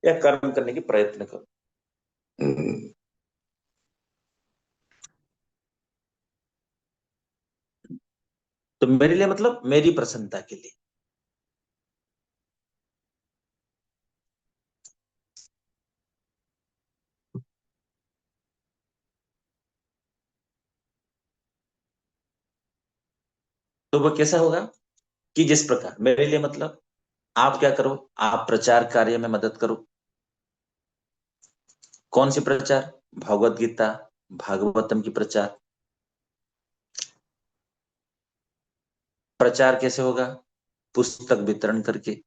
या कर्म करने की प्रयत्न करो। हम्म। तो मेरे लिए मतलब मेरी प्रसन्नता के लिए। तो वो कैसा होगा, कि जिस प्रकार मेरे लिए मतलब, आप क्या करो, आप प्रचार कार्य में मदद करो। कौन सी प्रचार? भगवत गीता, भागवतम की प्रचार। प्रचार कैसे होगा? पुस्तक वितरण करके।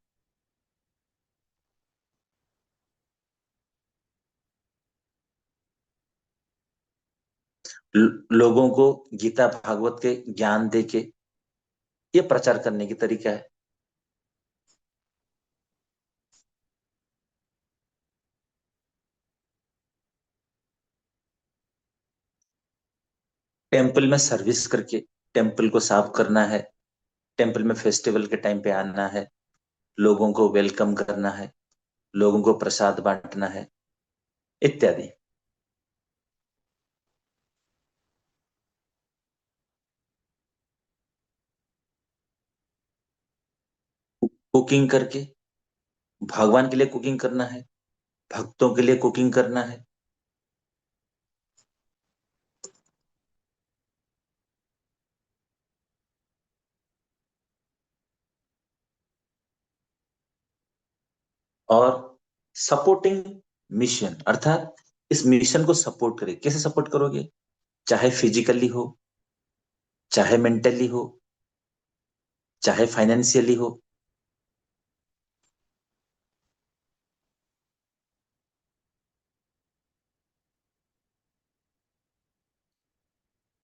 लोगों को गीता भागवत के ज्ञान देके, ये प्रचार करने की तरीका है। टेम्पल में सर्विस करके, टेम्पल को साफ करना है, टेम्पल में फेस्टिवल के टाइम पे आना है, लोगों को वेलकम करना है, लोगों को प्रसाद बांटना है, इत्यादि। कुकिंग करके, भगवान के लिए कुकिंग करना है, भक्तों के लिए कुकिंग करना है। और सपोर्टिंग मिशन, अर्थात इस मिशन को सपोर्ट करें। कैसे सपोर्ट करोगे? चाहे फिजिकली हो, चाहे मेंटली हो, चाहे फाइनेंशियली हो,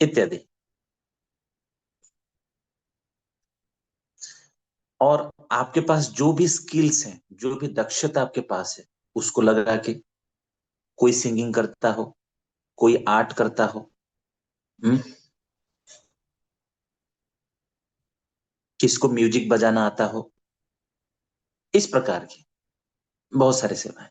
इत्यादि। और आपके पास जो भी स्किल्स हैं, जो भी दक्षता आपके पास है, उसको लगा के, कोई सिंगिंग करता हो, कोई आर्ट करता हो, हम्म, किसको म्यूजिक बजाना आता हो, इस प्रकार की बहुत सारी सेवाएं।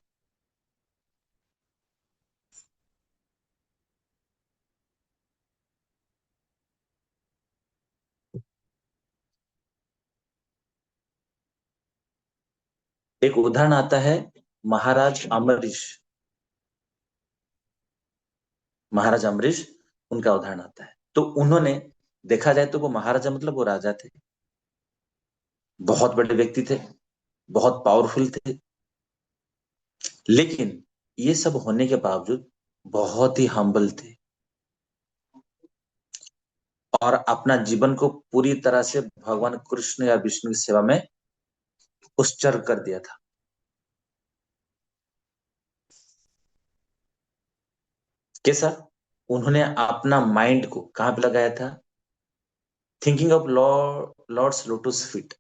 एक उदाहरण आता है, महाराज अम्बरीश। महाराज अम्बरीश, उनका उदाहरण आता है। तो उन्होंने, देखा जाए तो वो महाराजा मतलब वो राजा थे, बहुत बड़े व्यक्ति थे, बहुत पावरफुल थे, लेकिन ये सब होने के बावजूद बहुत ही हम्बल थे, और अपना जीवन को पूरी तरह से भगवान कृष्ण या विष्णु की सेवा में उत्सर्ग कर दिया था। कैसा? उन्होंने अपना माइंड को कहां पे लगाया था? Thinking of lord's lotus feet.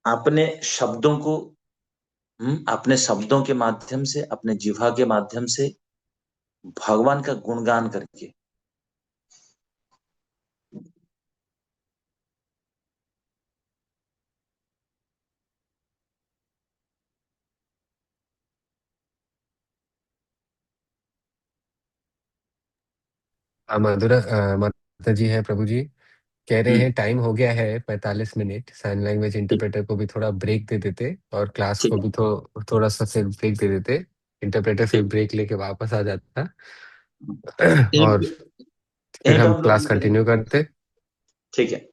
अपने शब्दों को, अपने शब्दों के माध्यम से, अपने जिह्वा के माध्यम से भगवान का गुणगान करके। माता जी है प्रभु जी, कह रहे हम्म। हैं टाइम हो गया है 45 मिनट, साइन लैंग्वेज ठीक। इंटरप्रेटर को भी थोड़ा ब्रेक दे देते और क्लास ठीक को है। भी थोड़ा सा फिर ब्रेक दे देते। इंटरप्रेटर फिर ठीक। ब्रेक लेके वापस आ जाता यहीं और पे फिर यहीं पे हम हम लोग क्लास रुके हैं। कंटिन्यू करते। ठीक है।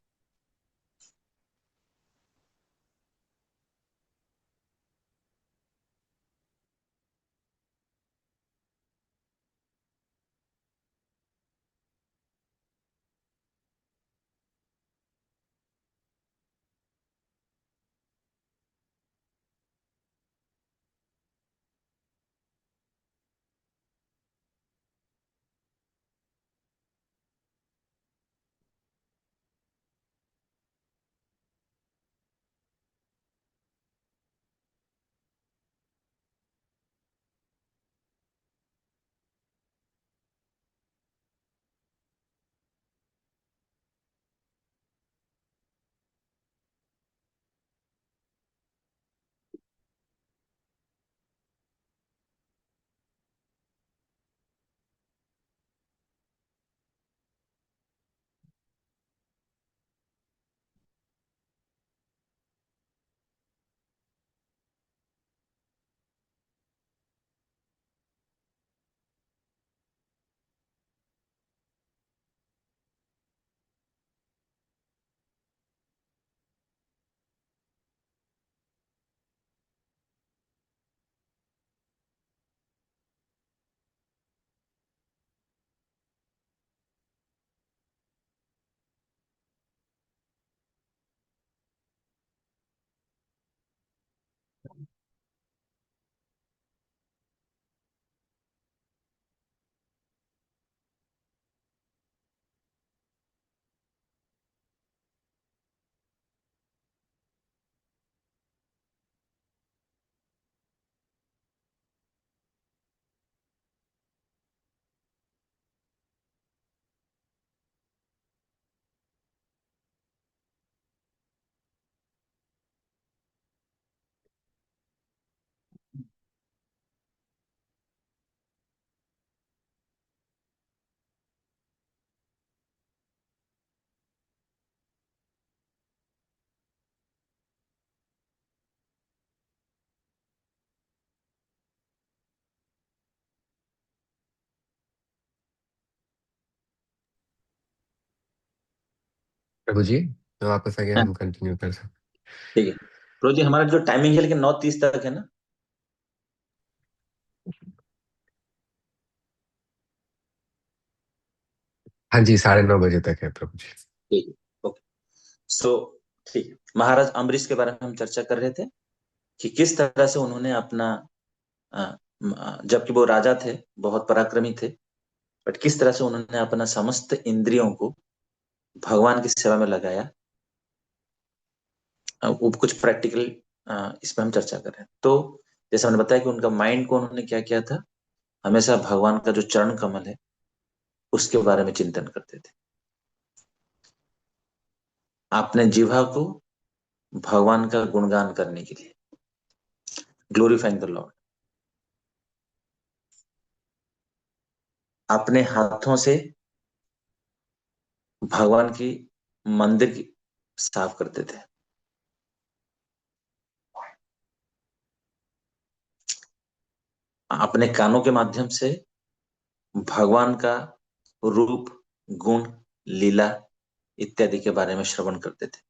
प्रभु जी, मैं वापस आ गया, हाँ, हम कंटिन्यू कर सकते। ठीक है फिरोज जी, हमारा जो टाइमिंग है लेकिन 9:30 तक है ना? हाँ जी, 9:30 बजे तक है प्रभु जी। ठीक है, ओके। सो ठीक है, महाराज अम्बरीश के बारे में हम चर्चा कर रहे थे कि किस तरह से उन्होंने अपना जबकि वो राजा थे, बहुत पराक्रमी थे, बट किस तरह से उन्होंने अपना समस्त इंद्रियों को भगवान की सेवा में लगाया। वो कुछ प्रैक्टिकल इस पर हम चर्चा कर रहे हैं। तो जैसे मैंने बताया कि उनका माइंड को उन्होंने क्या किया था, हमेशा भगवान का जो चरण कमल है उसके बारे में चिंतन करते थे। आपने जिह्वा को भगवान का गुणगान करने के लिए, ग्लोरीफाइंग द लॉर्ड। अपने हाथों से भगवान की मंदिर की साफ करते थे। अपने कानों के माध्यम से भगवान का रूप, गुण, लीला इत्यादि के बारे में श्रवण करते थे।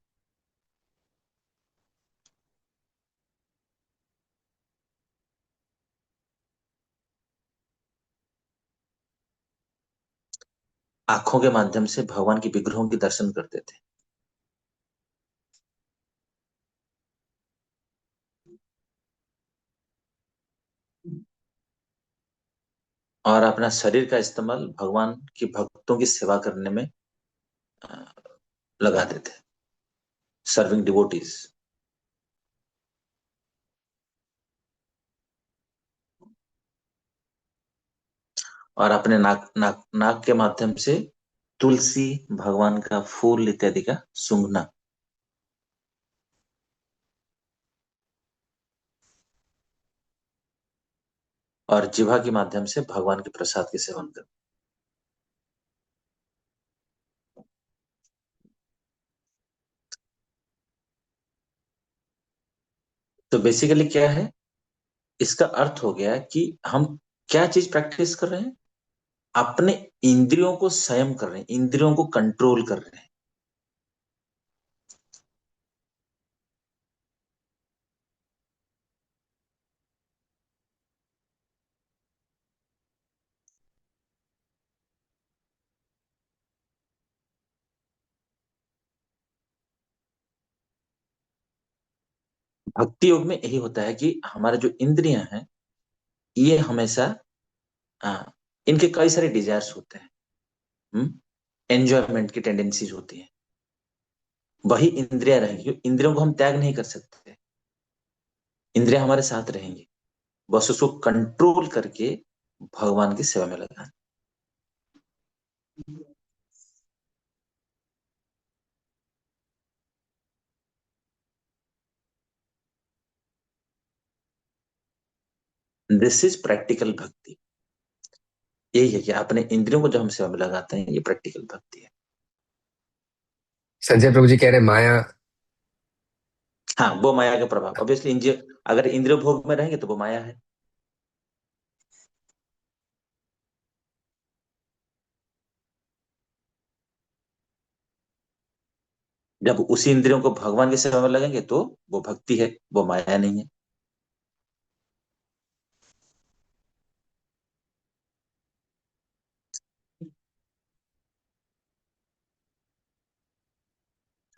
आंखों के माध्यम से भगवान की विग्रहों की दर्शन करते थे। और अपना शरीर का इस्तेमाल भगवान की भक्तों की सेवा करने में अ, लगाते थे, सर्विंग डिवोटीज। और अपने नाक के माध्यम से तुलसी, भगवान का फूल इत्यादि का सूंघना। और जिह्वा के माध्यम से भगवान के प्रसाद के सेवन करना। तो बेसिकली क्या है, इसका अर्थ हो गया कि हम क्या चीज प्रैक्टिस कर रहे हैं, अपने इंद्रियों को संयम कर रहे हैं, इंद्रियों को कंट्रोल कर रहे हैं। भक्ति योग में यही होता है कि हमारे जो इंद्रियां हैं ये हमेशा आ, इनके कई सारे डिजायर्स होते हैं, एंजॉयमेंट की टेंडेंसीज होती हैं। वही इंद्रियां रहेंगी, इंद्रियों को हम त्याग नहीं कर सकते, इंद्रियां हमारे साथ रहेंगी, बस उसको कंट्रोल करके भगवान की सेवा में लगाना। दिस इज प्रैक्टिकल भक्ति। यही है कि अपने इंद्रियों को जब हम सेवा में लगाते हैं, ये प्रैक्टिकल भक्ति है। संजय प्रभु जी कह रहे माया। हाँ, वो माया का प्रभाव, ऑब्वियसली इंद्रिय, अगर इंद्रिय भोग में रहेंगे तो वो माया है। जब उसी इंद्रियों को भगवान की सेवा में लगेंगे तो वो भक्ति है, वो माया नहीं है।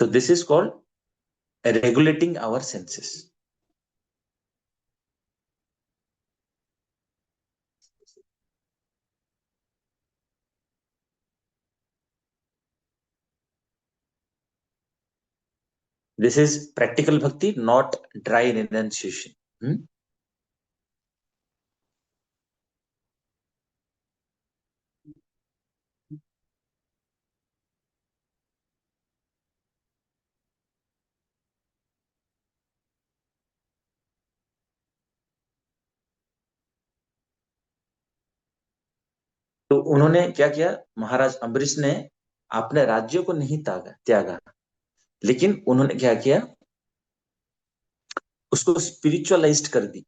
तो this is called regulating our senses. This is practical bhakti, not dry renunciation. Hmm? तो उन्होंने क्या किया, महाराज अम्बरीश ने अपने राज्यों को नहीं त्यागा, लेकिन उन्होंने क्या किया, उसको स्पिरिचुअलाइज्ड कर दी।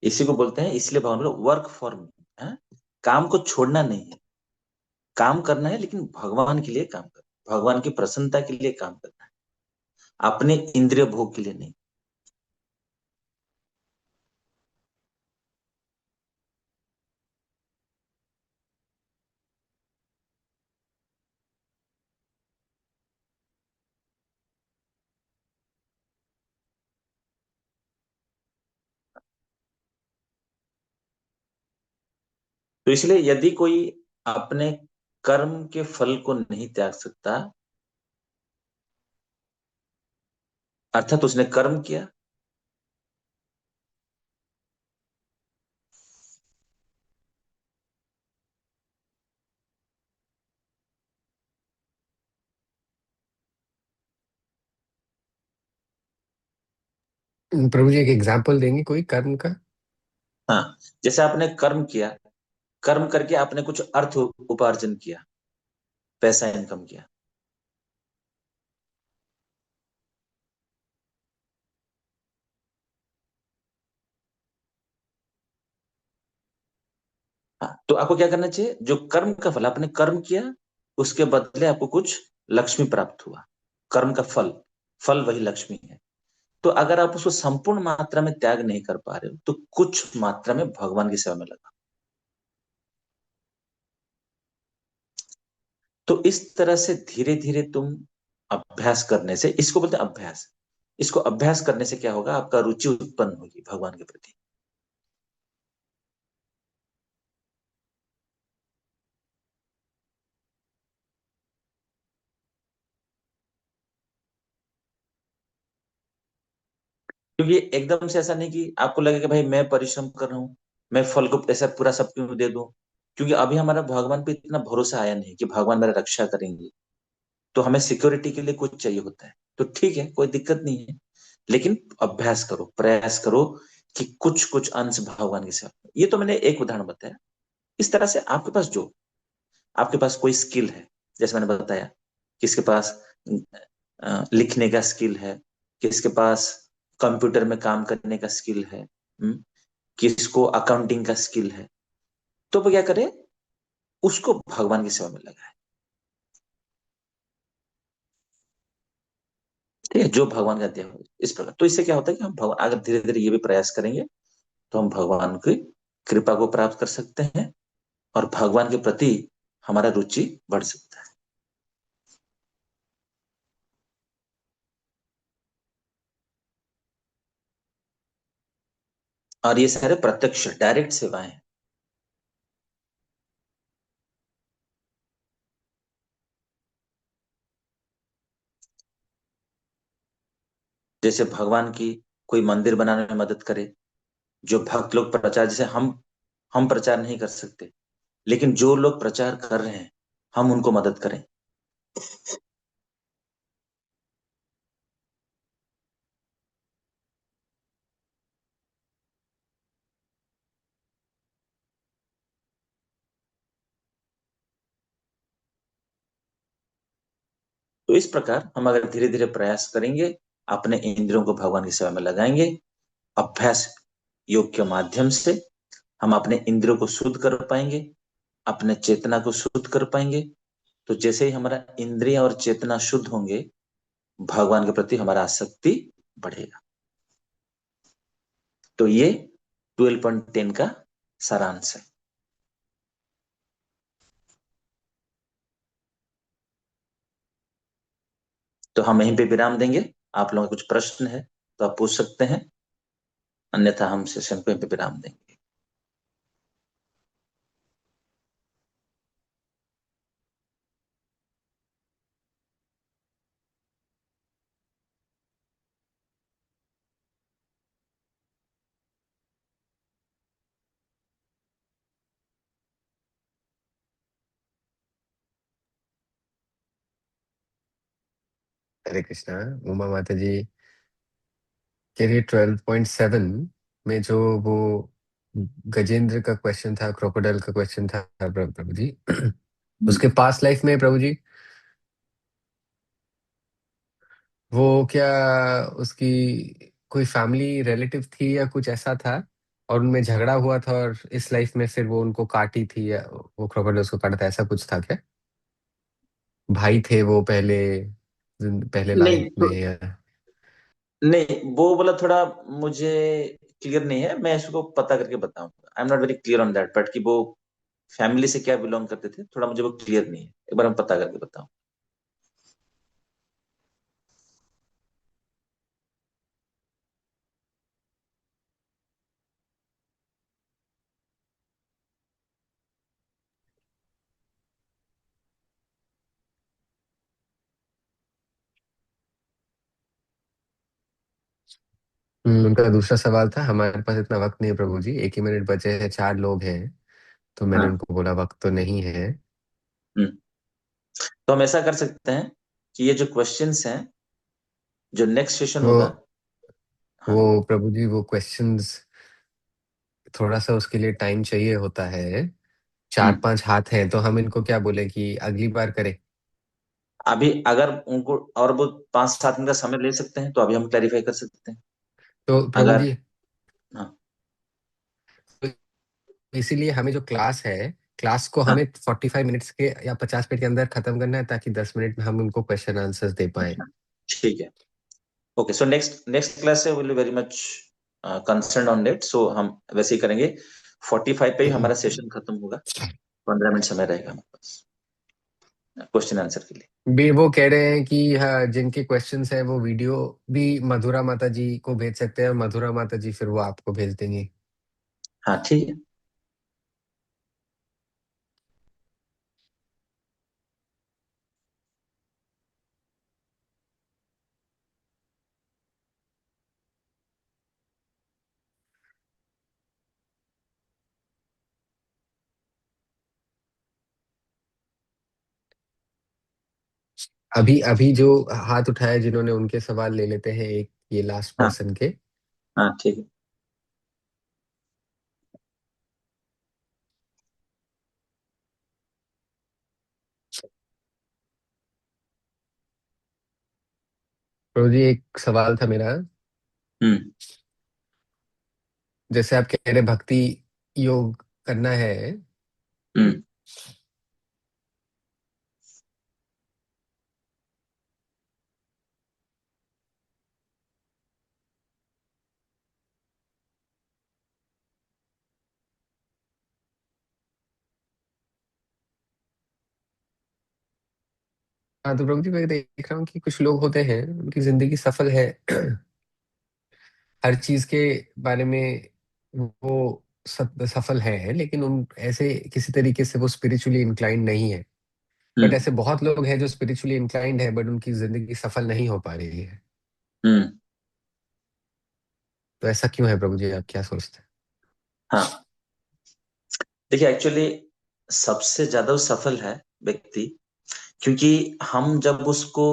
इसी को बोलते हैं, इसलिए भगवान बोले वर्क फॉर मी, है। काम को छोड़ना नहीं है, काम करना है, लेकिन भगवान के लिए काम करना, भगवान की प्रसन्नता के लिए काम करना है, अपने इंद्रिय भोग के लिए नहीं। तो इसलिए यदि कोई अपने कर्म के फल को नहीं त्याग सकता, अर्थात उसने कर्म किया, प्रभु जी एक एग्जाम्पल देंगे कोई कर्म का? हाँ, जैसे आपने कर्म किया, कर्म करके आपने कुछ अर्थ उपार्जन किया, पैसा इनकम किया। हाँ, तो आपको क्या करना चाहिए, जो कर्म का फल आपने कर्म किया, उसके बदले आपको कुछ लक्ष्मी प्राप्त हुआ, कर्म का फल, फल वही लक्ष्मी है। तो अगर आप उसको संपूर्ण मात्रा में त्याग नहीं कर पा रहे हो, तो कुछ मात्रा में भगवान की सेवा में लगा। तो इस तरह से धीरे धीरे तुम अभ्यास करने से, इसको बोलते हैं अभ्यास, इसको अभ्यास करने से क्या होगा, आपका रुचि उत्पन्न होगी भगवान के प्रति। क्योंकि एकदम से ऐसा नहीं कि आपको लगे कि भाई मैं परिश्रम कर रहा हूँ, मैं फल को ऐसा पूरा सब क्यों दे दूं। क्योंकि अभी हमारा भगवान पे इतना भरोसा आया नहीं कि भगवान मेरा रक्षा करेंगे। तो हमें सिक्योरिटी के लिए कुछ चाहिए होता है, तो ठीक है, कोई दिक्कत नहीं है। लेकिन अभ्यास करो, प्रयास करो कि कुछ कुछ अंश भगवान की सेवा में। ये तो मैंने एक उदाहरण बताया। इस तरह से आपके पास जो, आपके पास कोई स्किल है, जैसे मैंने बताया, किसके पास लिखने का स्किल है, किसके पास कंप्यूटर में काम करने का स्किल है, किसको अकाउंटिंग का स्किल है, तो वो क्या करे, उसको भगवान की सेवा में लगाए। ठीक है, जो भगवान का दिया हो इस प्रकार। तो इससे क्या होता है कि हम भगवान, अगर धीरे धीरे ये भी प्रयास करेंगे, तो हम भगवान की कृपा को प्राप्त कर सकते हैं, और भगवान के प्रति हमारा रुचि बढ़ सकता है। और ये सारे प्रत्यक्ष डायरेक्ट सेवाएं हैं। जैसे भगवान की कोई मंदिर बनाने में मदद करे, जो भक्त लोग प्रचार, जैसे हम प्रचार नहीं कर सकते, लेकिन जो लोग प्रचार कर रहे हैं, हम उनको मदद करें। तो इस प्रकार हम अगर धीरे धीरे प्रयास करेंगे, अपने इंद्रियों को भगवान की सेवा में लगाएंगे, अभ्यास योग के माध्यम से हम अपने इंद्रियों को शुद्ध कर पाएंगे, अपने चेतना को शुद्ध कर पाएंगे। तो जैसे ही हमारा इंद्रिय और चेतना शुद्ध होंगे, भगवान के प्रति हमारा आसक्ति बढ़ेगा। तो ये 12.10 का सारांश है। तो हम यहीं पे विराम देंगे। आप लोगों के कुछ प्रश्न है तो आप पूछ सकते हैं, अन्यथा हम सेशन को यहीं पे विराम देंगे। हरे कृष्णा। उमा माता जी के लिए 12.7 में जो वो गजेंद्र का क्वेश्चन था, क्रोकोडाइल का क्वेश्चन था, प्रभु जी उसके पास्ट लाइफ में प्रभु जी, वो क्या उसकी कोई फैमिली रिलेटिव थी या कुछ ऐसा था? और उनमें झगड़ा हुआ था और इस लाइफ में फिर वो उनको काटी थी, या वो क्रोकोडाइल उसको काटा था, ऐसा कुछ था क्या? भाई थे वो पहले, पहले लाइफ नहीं में, या? नहीं, वो वाला थोड़ा मुझे क्लियर नहीं है, मैं इसको पता करके बताऊंगा। I am not very clear on that, but कि वो फैमिली से क्या बिलोंग करते थे, थोड़ा मुझे वो क्लियर नहीं है, एक बार हम पता करके बताऊं। उनका दूसरा सवाल था, हमारे पास इतना वक्त नहीं है प्रभु जी, 1 ही मिनट बचे हैं, 4 लोग हैं, तो मैंने हाँ। उनको बोला वक्त तो नहीं है। हम्म। तो हम ऐसा कर सकते हैं कि ये जो क्वेश्चंस हैं, जो नेक्स्ट सेशन वो होगा। वो हाँ। प्रभु जी वो क्वेश्चंस, थोड़ा सा उसके लिए टाइम चाहिए होता है। चार हम्म। पांच हाथ हैं, तो हम इनको क्या बोले कि अगली बार करें? अभी अगर उनको और वो 5-7 मिनट का समय ले सकते हैं तो अभी हम क्लैरिफाई कर सकते हैं। तो प्रभु अगर। जी, हाँ। तो इसीलिए हमें जो क्लास है, क्लास को हाँ। हमें 45 मिनट्स के या 50 मिनट के अंदर खत्म करना है, ताकि 10 मिनट में हम उनको क्वेश्चन आंसर्स दे पाए। अच्छा, ठीक है। Okay, so next next class से will very much concern on date, so हम वैसे ही करेंगे। 45 पे ही हमारा सेशन खत्म होगा। 15 मिनट समय रहेगा हमारे पास क्वेश्चन आंसर के लिए। भी वो कह रहे हैं कि हाँ, जिनके क्वेश्चंस है वो वीडियो भी मधुरा माता जी को भेज सकते हैं, और मधुरा माता जी फिर वो आपको भेज देंगी। हाँ, ठीक है। अभी अभी जो हाथ उठाया जिन्होंने, उनके सवाल ले लेते हैं, एक ये लास्ट हाँ। पर्सन के। हाँ, ठीक है। प्रभु जी, एक सवाल था मेरा। हम्म। जैसे आप कह रहे भक्ति योग करना है, हम्म। हाँ, तो प्रभु जी मैं देख रहा हूँ कि कुछ लोग होते हैं उनकी जिंदगी सफल है हर चीज के बारे में वो सफल है, लेकिन उन ऐसे किसी तरीके से वो स्पिरिचुअली इंक्लाइंड नहीं है। बट हम्म। ऐसे बहुत लोग हैं जो स्पिरिचुअली इंक्लाइंड है, बट उनकी जिंदगी सफल नहीं हो पा रही है। हम्म। तो ऐसा क्यों है प्रभु जी, आप क्या सोचते हैं? हाँ, देखिए एक्चुअली सबसे ज्यादा वो सफल है व्यक्ति, क्योंकि हम जब उसको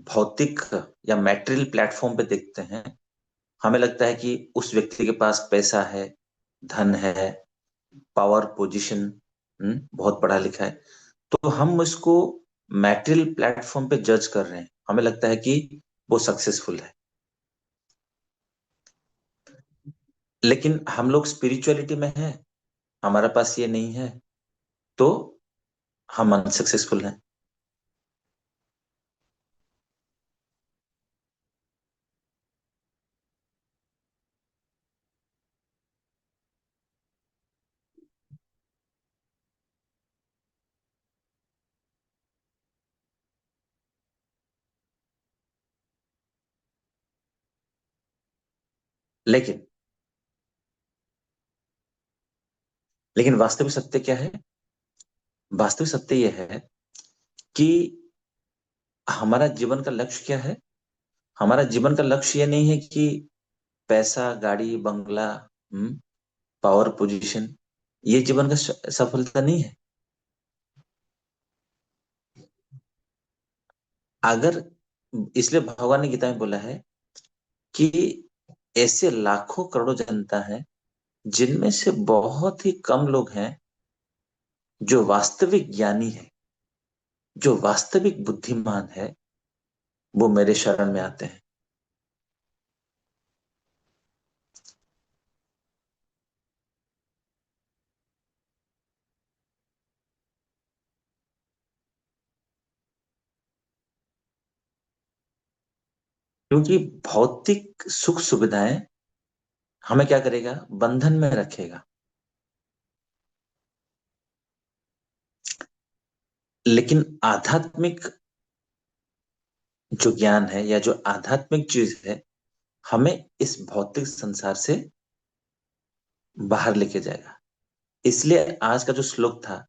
भौतिक या मैटेरियल प्लेटफॉर्म पे देखते हैं, हमें लगता है कि उस व्यक्ति के पास पैसा है, धन है, पावर पोजीशन, बहुत पढ़ा लिखा है, तो हम उसको मैटेरियल प्लेटफॉर्म पे जज कर रहे हैं, हमें लगता है कि वो सक्सेसफुल है। लेकिन हम लोग स्पिरिचुअलिटी में हैं, हमारे पास ये नहीं है, तो हम अनसक्सेसफुल हैं। लेकिन लेकिन वास्तविक सत्य क्या है? वास्तविक सत्य यह है कि हमारा जीवन का लक्ष्य क्या है? हमारा जीवन का लक्ष्य ये नहीं है कि पैसा, गाड़ी, बंगला, पावर पोजीशन, ये जीवन का सफलता नहीं है। अगर इसलिए भगवान ने गीता में बोला है कि ऐसे लाखों करोड़ों जनता है जिनमें से बहुत ही कम लोग हैं जो वास्तविक ज्ञानी है, जो वास्तविक बुद्धिमान है, वो मेरे शरण में आते हैं। क्योंकि भौतिक सुख सुविधाएं हमें क्या करेगा, बंधन में रखेगा। लेकिन आध्यात्मिक जो ज्ञान है या जो आध्यात्मिक चीज है, हमें इस भौतिक संसार से बाहर लेके जाएगा। इसलिए आज का जो श्लोक था,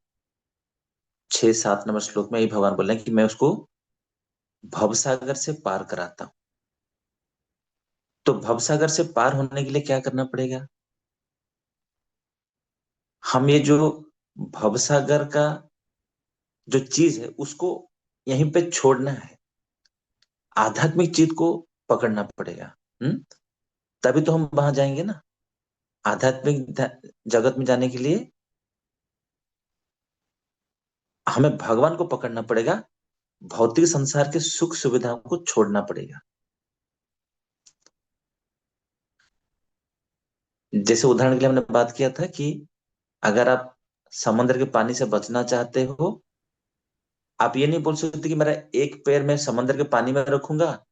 6-7 नंबर श्लोक में, यही भगवान बोल रहे हैं कि मैं उसको भवसागर से पार कराता हूं। तो भवसागर से पार होने के लिए क्या करना पड़ेगा? हम ये जो भवसागर का जो चीज है उसको यहीं पे छोड़ना है, आध्यात्मिक चीज को पकड़ना पड़ेगा। हम्म तभी तो हम वहां जाएंगे ना। आध्यात्मिक जगत में जाने के लिए हमें भगवान को पकड़ना पड़ेगा, भौतिक संसार के सुख सुविधाओं को छोड़ना पड़ेगा। जैसे उदाहरण के लिए हमने बात किया था कि अगर आप समुद्र के पानी से बचना चाहते हो, आप ये नहीं बोल सकते कि मेरा एक पैर मैं समुद्र के पानी में रखूंगा,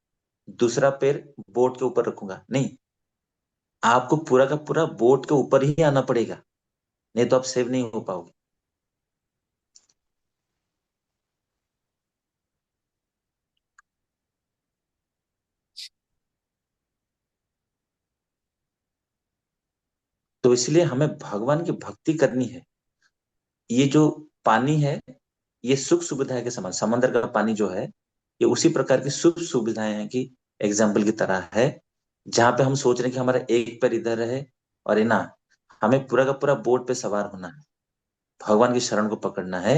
दूसरा पैर बोट के ऊपर रखूंगा। नहीं, आपको पूरा का पूरा बोट के ऊपर ही आना पड़ेगा, नहीं तो आप सेव नहीं हो पाओगे। तो इसलिए हमें भगवान की भक्ति करनी है। ये जो पानी है, ये सुख सुविधा के समान, समंदर का पानी जो है, ये उसी प्रकार की सुख सुविधाएं हैं कि एग्जाम्पल की तरह है, जहां पे हम सोच रहे हैं कि हमारा एक पैर इधर है, और है ना, हमें पूरा का पूरा बोट पे सवार होना है, भगवान की शरण को पकड़ना है,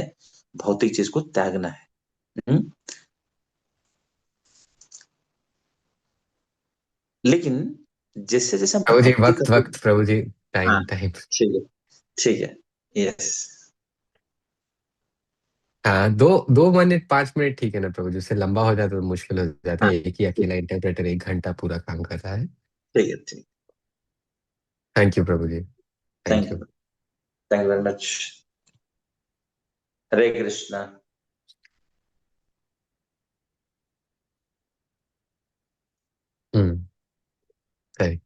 भौतिक चीज को त्यागना है। हम्म? लेकिन जैसे जैसे हम प्रभु जी, भक्ति वक्त करते। वक्त प्रभु जी, हाँ, टाइम टाइम। ठीक है, ठीक है, यस। हाँ, 2 2 मिनट 5 मिनट ठीक है ना प्रभु जी? उससे लंबा हो जाता तो मुश्किल हो जाता हाँ, है, एक ही ठीक अकेला इंटरप्रेटर 1 घंटा पूरा काम कर रहा है। ठीक है, ठीक। थैंक यू प्रभु जी। Thank thank you, you. Thank you very much. Hare Krishna. Hmm. Thank